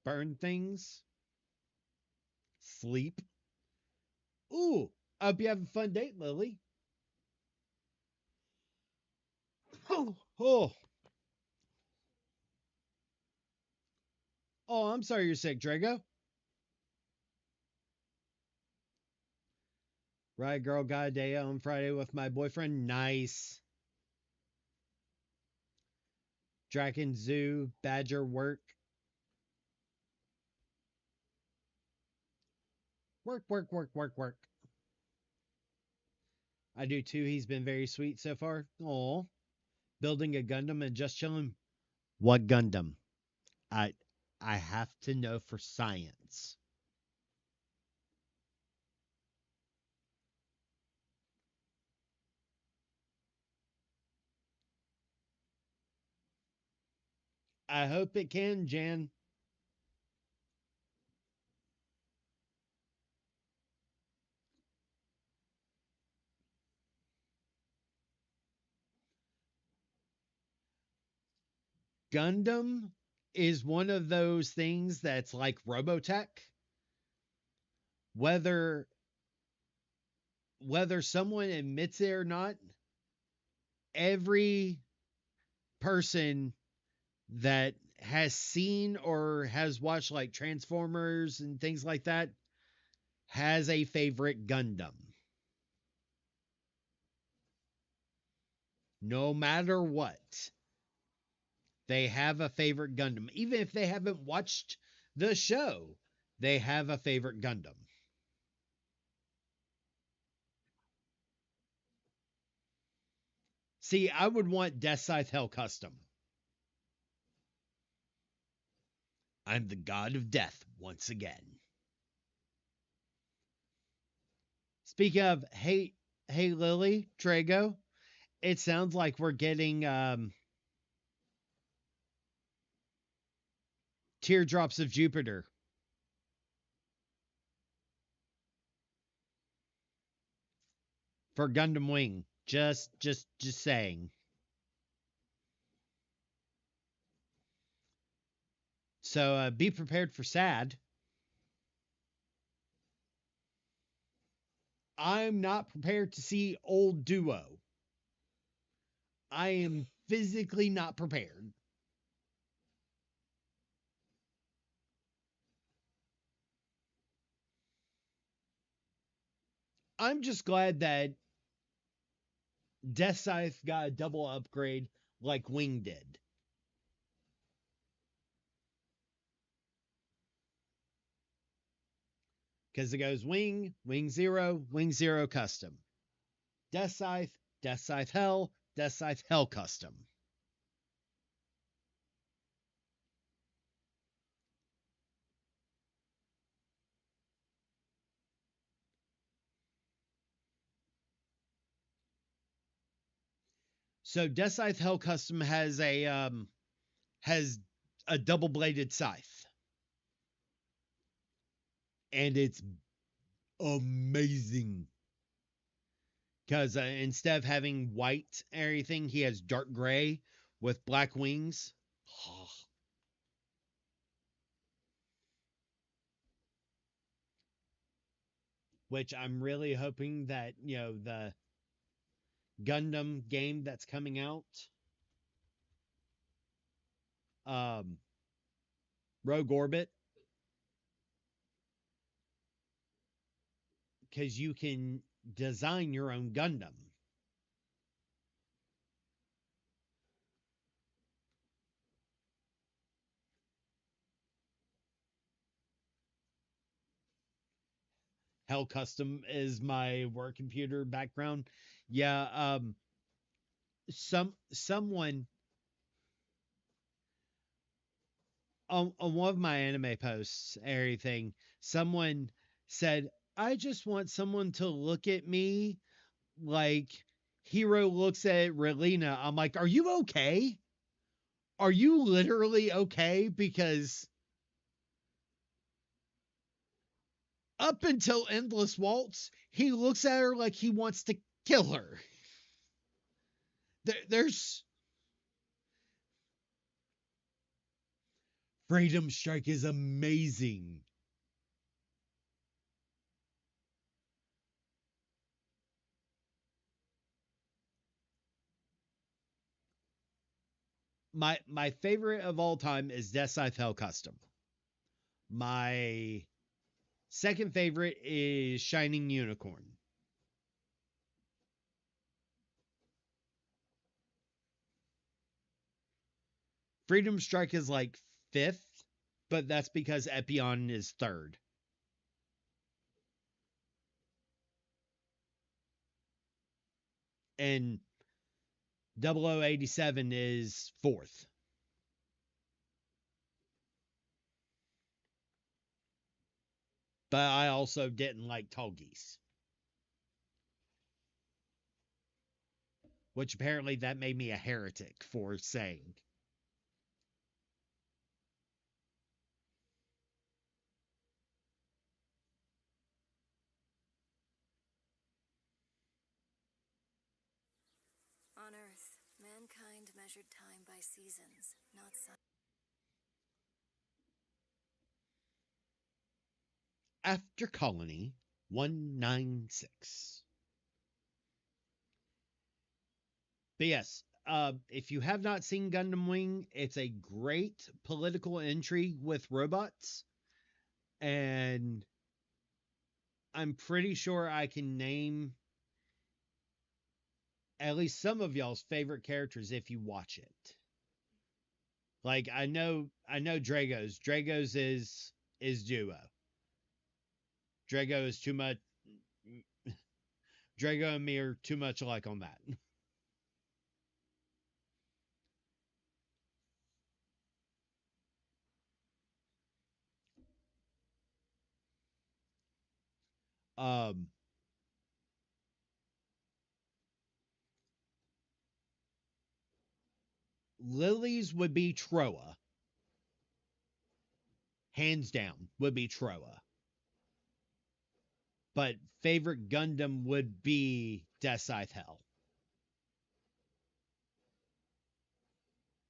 Burn things? Sleep? Ooh, I hope you have a fun date, Lily. Oh, oh, oh, I'm sorry you're sick, Drago. Right, girl, got a day on Friday with my boyfriend. Nice. Dragon Zoo, Badger work. Work, work, work, work, work. I do too. He's been very sweet so far. Aw. Building a Gundam and just chilling. What Gundam? I I have to know for science. I hope it can, Jan. Gundam is one of those things that's like Robotech. Whether whether someone admits it or not, every person that has seen or has watched like Transformers and things like that has a favorite Gundam. No matter what, they have a favorite Gundam. Even if they haven't watched the show, they have a favorite Gundam. See, I would want Death Scythe Hell Custom. I'm the god of death once again. Speaking of, hey Lily, Trago, it sounds like we're getting Teardrops of Jupiter. for Gundam Wing. Just saying. So be prepared for sad. I'm not prepared to see old duo. I am physically not prepared. I'm just glad that Death Scythe got a double upgrade like Wing did. Because it goes Wing, Wing 0, Wing 0 custom. Death Scythe Hell, Death Scythe Hell custom. So Death Scythe Hell custom has a double bladed scythe. And it's amazing. Because instead of having white everything, he has dark gray with black wings. Which I'm really hoping that, the Gundam game that's coming out, Rogue Orbit, because you can design your own Gundam. Hell Custom is my work computer background. Yeah, someone on one of my anime posts, everything, someone said, I just want someone to look at me like Hero looks at Relina. I'm like, are you okay? Are you literally okay? Because up until Endless Waltz, he looks at her like he wants to kill her. There's Freedom Strike is amazing. My favorite of all time is Death Scythe Hell Custom. My second favorite is Shining Unicorn. Freedom Strike is like fifth, but that's because Epion is third. And 0087 is fourth. But I also didn't like Tall Geese. Which apparently that made me a heretic for saying. On Earth, mankind measured time by seasons, not sun. After Colony 196. But yes, if you have not seen Gundam Wing, it's a great political intrigue with robots. And I'm pretty sure I can name at least some of y'all's favorite characters if you watch it. Like I know Drago's. Drago's is duo. Drago is too much. Drago and me are too much alike on that. Um, Lily's would be Troa. Hands down would be Troa. but favorite Gundam would be Death Scythe Hell.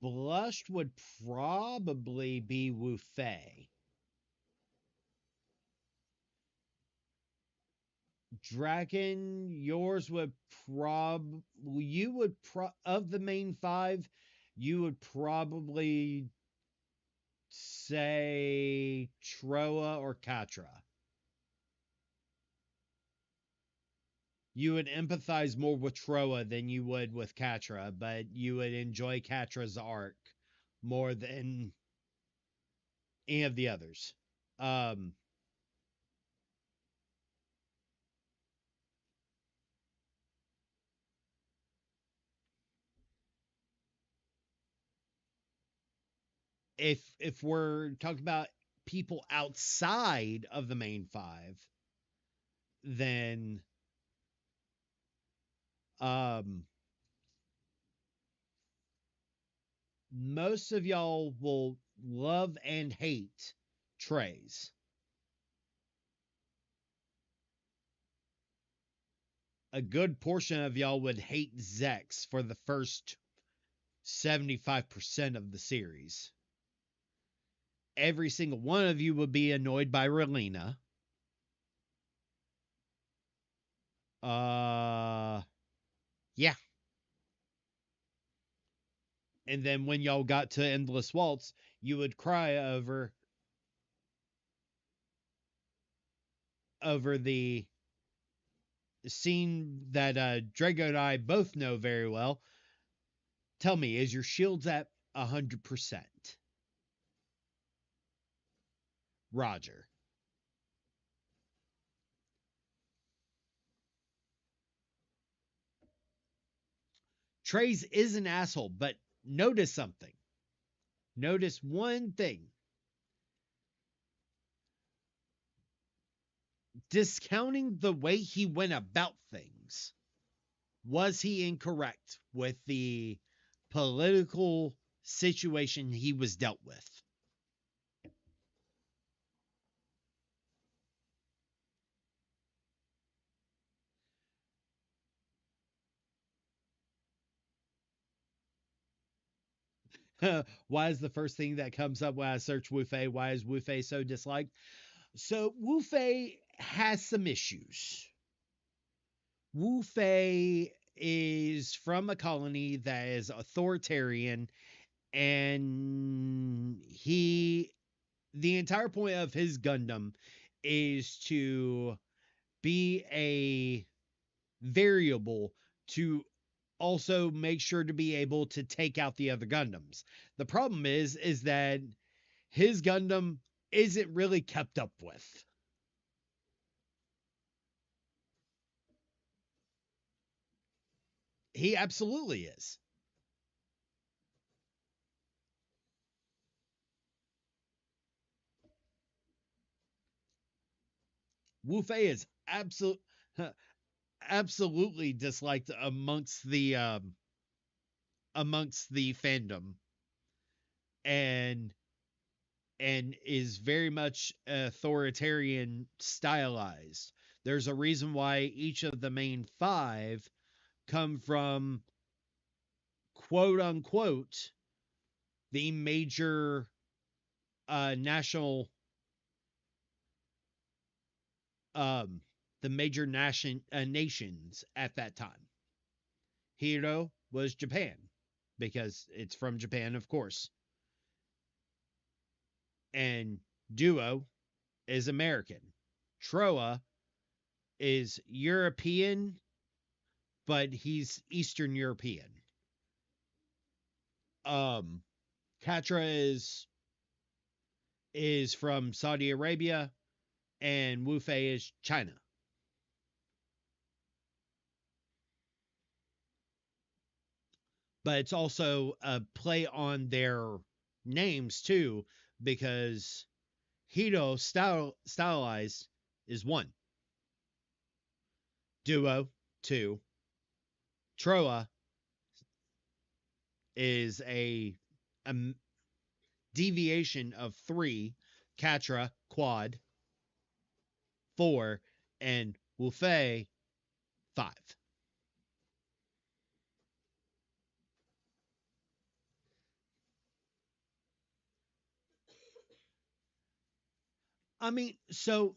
Blushed would probably be Wu Fei. Dragon, yours would of the main five, you would probably say Troa or Katra. You would empathize more with Troa than you would with Katra, but you would enjoy Katra's arc more than any of the others. If we're talking about people outside of the main five, then most of y'all will love and hate Trays. A good portion of y'all would hate Zex for the first 75% of the series. Every single one of you would be annoyed by Relina. Yeah. And then when y'all got to Endless Waltz, you would cry over the scene that Drago and I both know very well. Tell me, is your shields at 100%? Roger. Trace is an asshole, but notice something. Notice one thing. Discounting the way he went about things, was he incorrect with the political situation he was dealt with? Why is the first thing that comes up when I search Wu Fei? Why is Wu Fei so disliked? So Wu Fei has some issues. Wu Fei is from a colony that is authoritarian, and the entire point of his Gundam is to be a variable to also make sure to be able to take out the other Gundams. The problem is that his Gundam isn't really kept up with. He absolutely is. Wu Fei is absolutely disliked amongst the fandom, and is very much authoritarian stylized. There's a reason why each of the main five come from, quote unquote, the major national nations at that time. Hiro was Japan, because it's from Japan, of course. And Duo is American. Troa is European, but he's Eastern European. Katra is from Saudi Arabia, and Wu Fei is China. But it's also a play on their names too, because Hito stylized is 1. Duo 2. Troa is a deviation of 3. Katra quad 4. and Wu Fei 5. I mean, so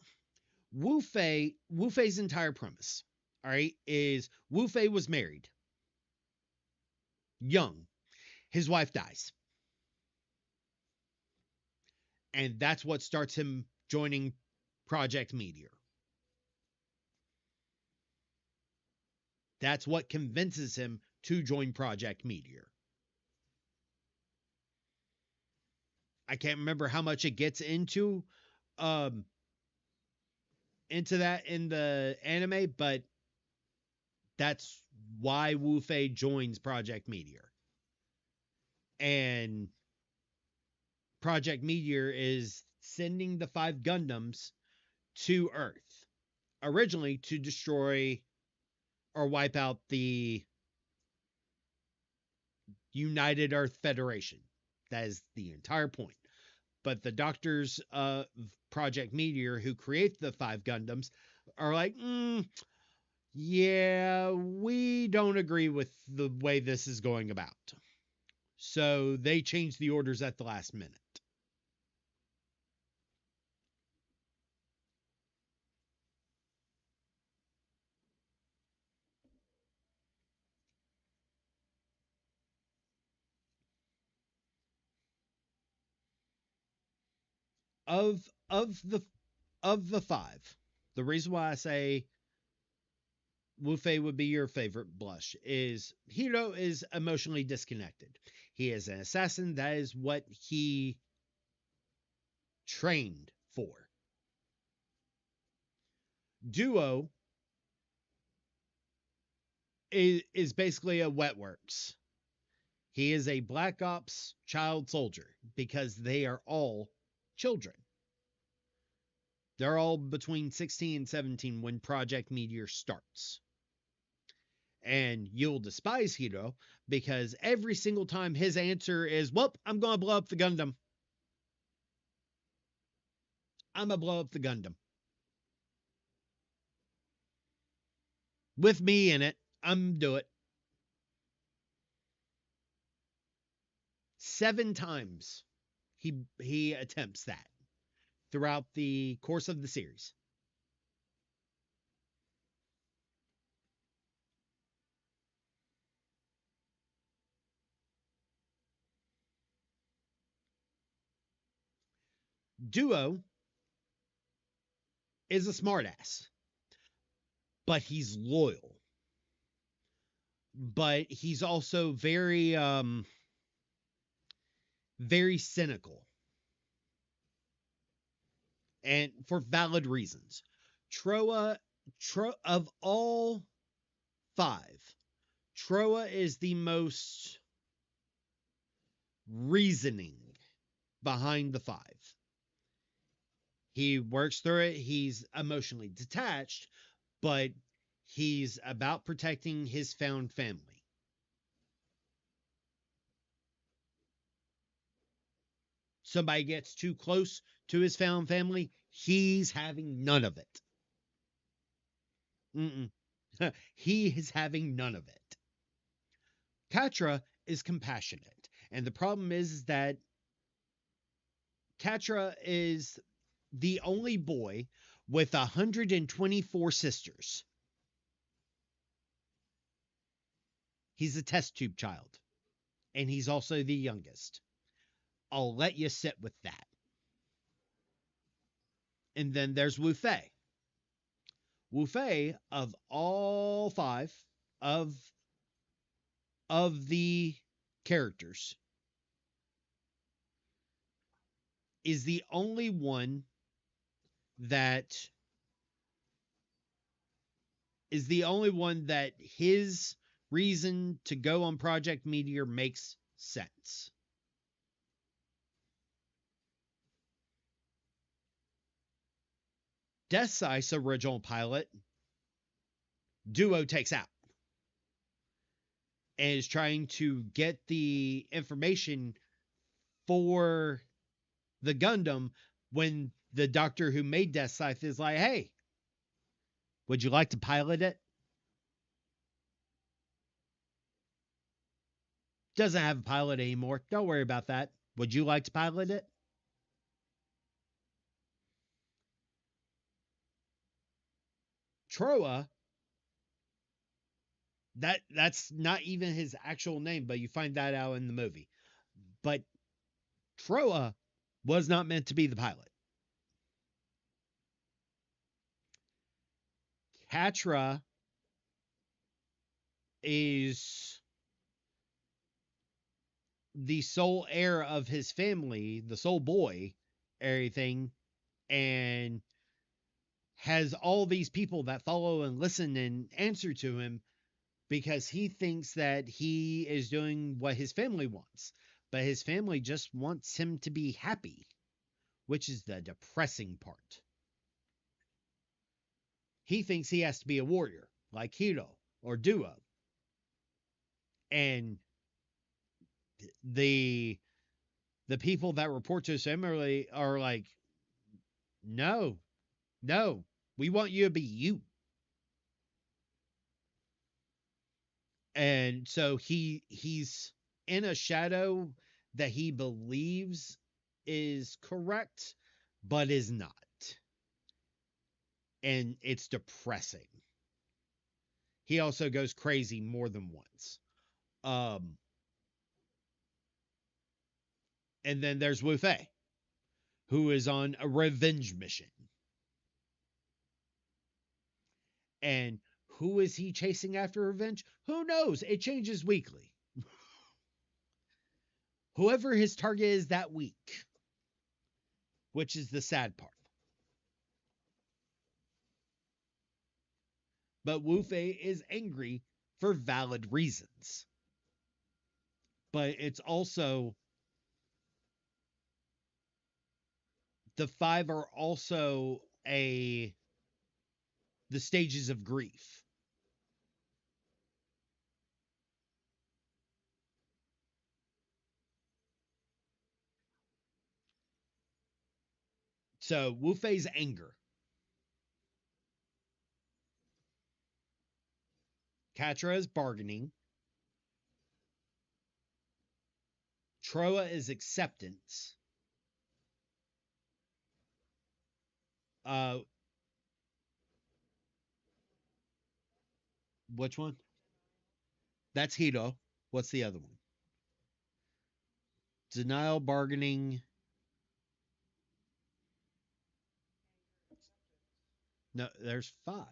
Wu Fei's entire premise, all right, is Wu Fei was married young. His wife dies. And that's what starts him joining Project Meteor. That's what convinces him to join Project Meteor. I can't remember how much it gets um into that in the anime, but that's why Wu Fei joins Project Meteor. And Project Meteor is sending the 5 Gundams to Earth, originally to destroy or wipe out the United Earth Federation. That is the entire point. But the doctors of Project Meteor who create the 5 Gundams are like, yeah, we don't agree with the way this is going about. So they change the orders at the last minute. Of of the of the 5, the reason why I say Wu Fei would be your favorite blush is Hiro is emotionally disconnected. He is an assassin. That is what he trained for. Duo is basically a wet works. He is a Black Ops child soldier because they are all children. They're all between 16 and 17 when Project Meteor starts. And you'll despise Hiro because every single time his answer is, well, I'm going to blow up the Gundam. I'm going to blow up the Gundam. With me in it, I'm do it. 7 times he attempts that throughout the course of the series. Duo is a smartass, but he's loyal. But he's also very cynical. And for valid reasons. Of all 5, Troa is the most reasoning behind the 5. He works through it. He's emotionally detached, but he's about protecting his found family. Somebody gets too close to his found family, he's having none of it. He is having none of it. Katra is compassionate. And the problem is that Katra is the only boy with 124 sisters. He's a test tube child. And he's also the youngest. I'll let you sit with that. And then there's Wu Fei. Wu Fei, of all 5 of the characters, is the only one that his reason to go on Project Meteor makes sense. Death Ice original pilot, Duo takes out and is trying to get the information for the Gundam when the doctor who made Death Scythe is like, hey, Would you like to pilot it? Doesn't have a pilot anymore. Don't worry about that. Would you like to pilot it? Troa, that's not even his actual name, but you find that out in the movie. But Troa was not meant to be the pilot. Catra is the sole heir of his family, the sole boy, everything, and has all these people that follow and listen and answer to him because he thinks that he is doing what his family wants. But his family just wants him to be happy, which is the depressing part. He thinks he has to be a warrior, like Hiro or Duo. And the people that report to us are like, no, we want you to be you. And so he's in a shadow that he believes is correct, but is not. And it's depressing. He also goes crazy more than once. And then there's Wu Fei, who is on a revenge mission. And who is he chasing after revenge? Who knows? It changes weekly. Whoever his target is that week, which is the sad part. But Wu Fei is angry for valid reasons. But it's also, the five are also the stages of grief. So Wu Fei's anger. Catra is bargaining. Troa is acceptance. Which one? That's Hito. What's the other one? Denial, bargaining. No, there's five.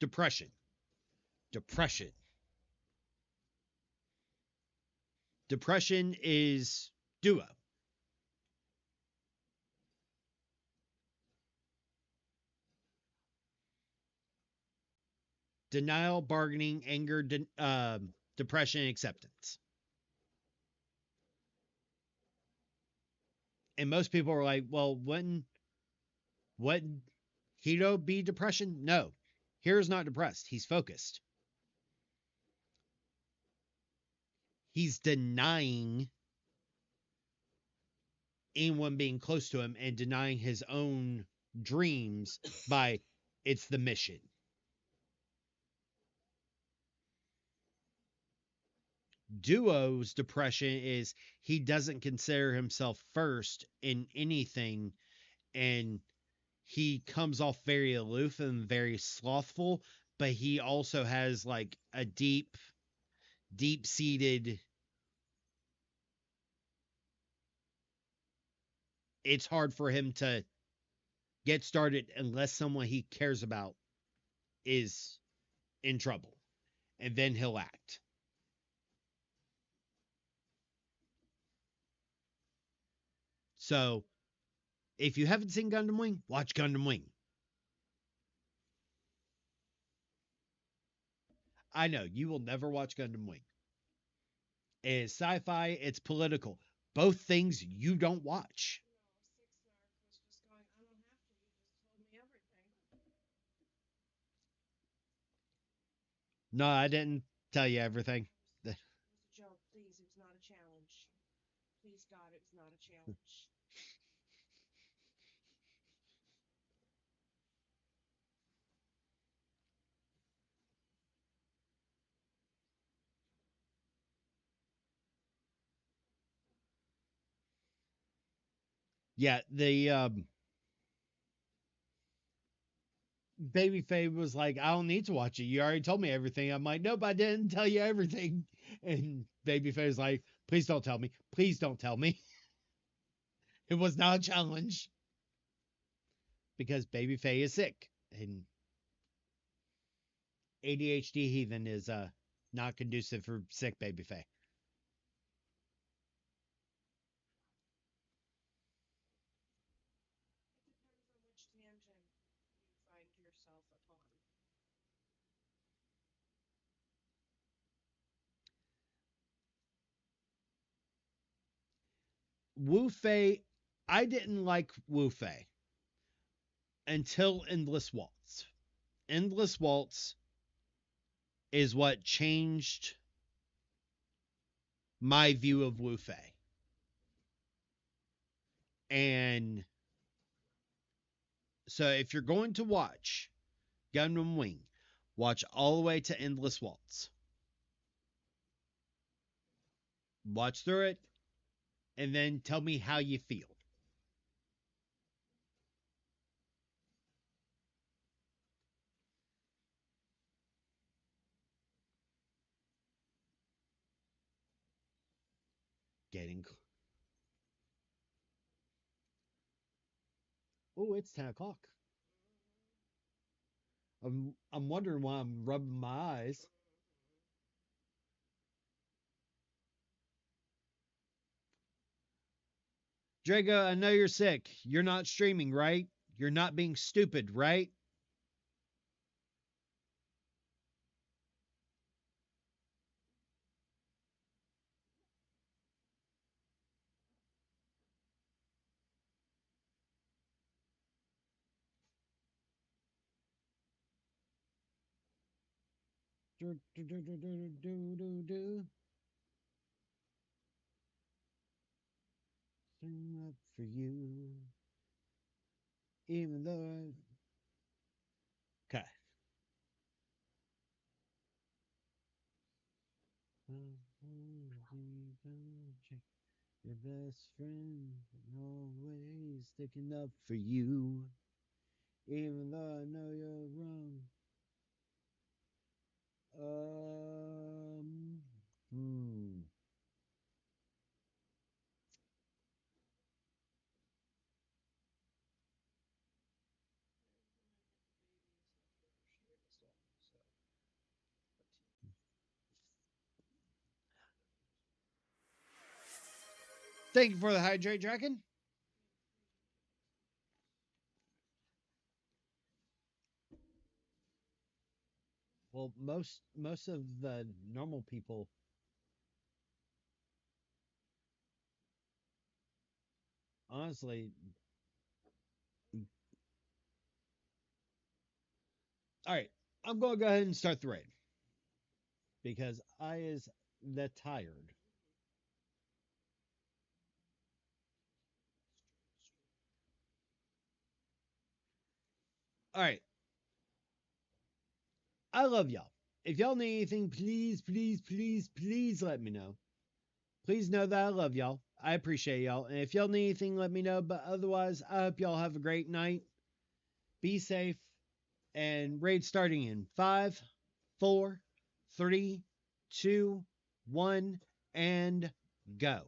Depression. Depression. Depression is Duo. Denial, bargaining, anger, depression, acceptance. And most people are like, well, wouldn't Hito be depression? No. Hiro's not depressed. He's focused. He's denying anyone being close to him and denying his own dreams by it's the mission. Duo's depression is he doesn't consider himself first in anything, and he comes off very aloof and very slothful, but he also has like a deep seated, it's hard for him to get started unless someone he cares about is in trouble, and then he'll act. So if you haven't seen Gundam Wing, watch Gundam Wing. I know you will never watch Gundam Wing. It's sci-fi, it's political. Both things you don't watch. No, Six Narc was just going, I don't have to. You just told me everything. No, I didn't tell you everything. It was a joke. Please, it was not a challenge. Please, God, it was not a challenge. Yeah, the Baby Faye was like, I don't need to watch it. You already told me everything. I'm like, nope, I didn't tell you everything. And Baby Faye was like, please don't tell me. Please don't tell me. It was not a challenge because Baby Faye is sick. And ADHD heathen is not conducive for sick Baby Faye. It depends on which tangent you find yourself upon. Wu Fei, I didn't like Wu Fei until Endless Waltz. Endless Waltz is what changed my view of Wu Fei. And so if you're going to watch Gundam Wing, watch all the way to Endless Waltz. Watch through it, and then tell me how you feel. Getting. Oh, it's 10 o'clock. I'm wondering why I'm rubbing my eyes. Drago, I know you're sick. You're not streaming, right? You're not being stupid, right? Do, do, do, do, do, do, do, do. Sing up for you. Even though. Okay. Your best friend, always sticking up for you. Even though I know you're wrong. Hmm. Thank you for the hydrate, Draken. Well, most of the normal people, honestly. All right, I'm gonna go ahead and start the raid because I is the tired. All right, I love y'all. If y'all need anything, please, please, please, please let me know. Please know that I love y'all. I appreciate y'all. And if y'all need anything, let me know. But otherwise, I hope y'all have a great night. Be safe. And raid starting in 5, 4, 3, 2, 1, and go.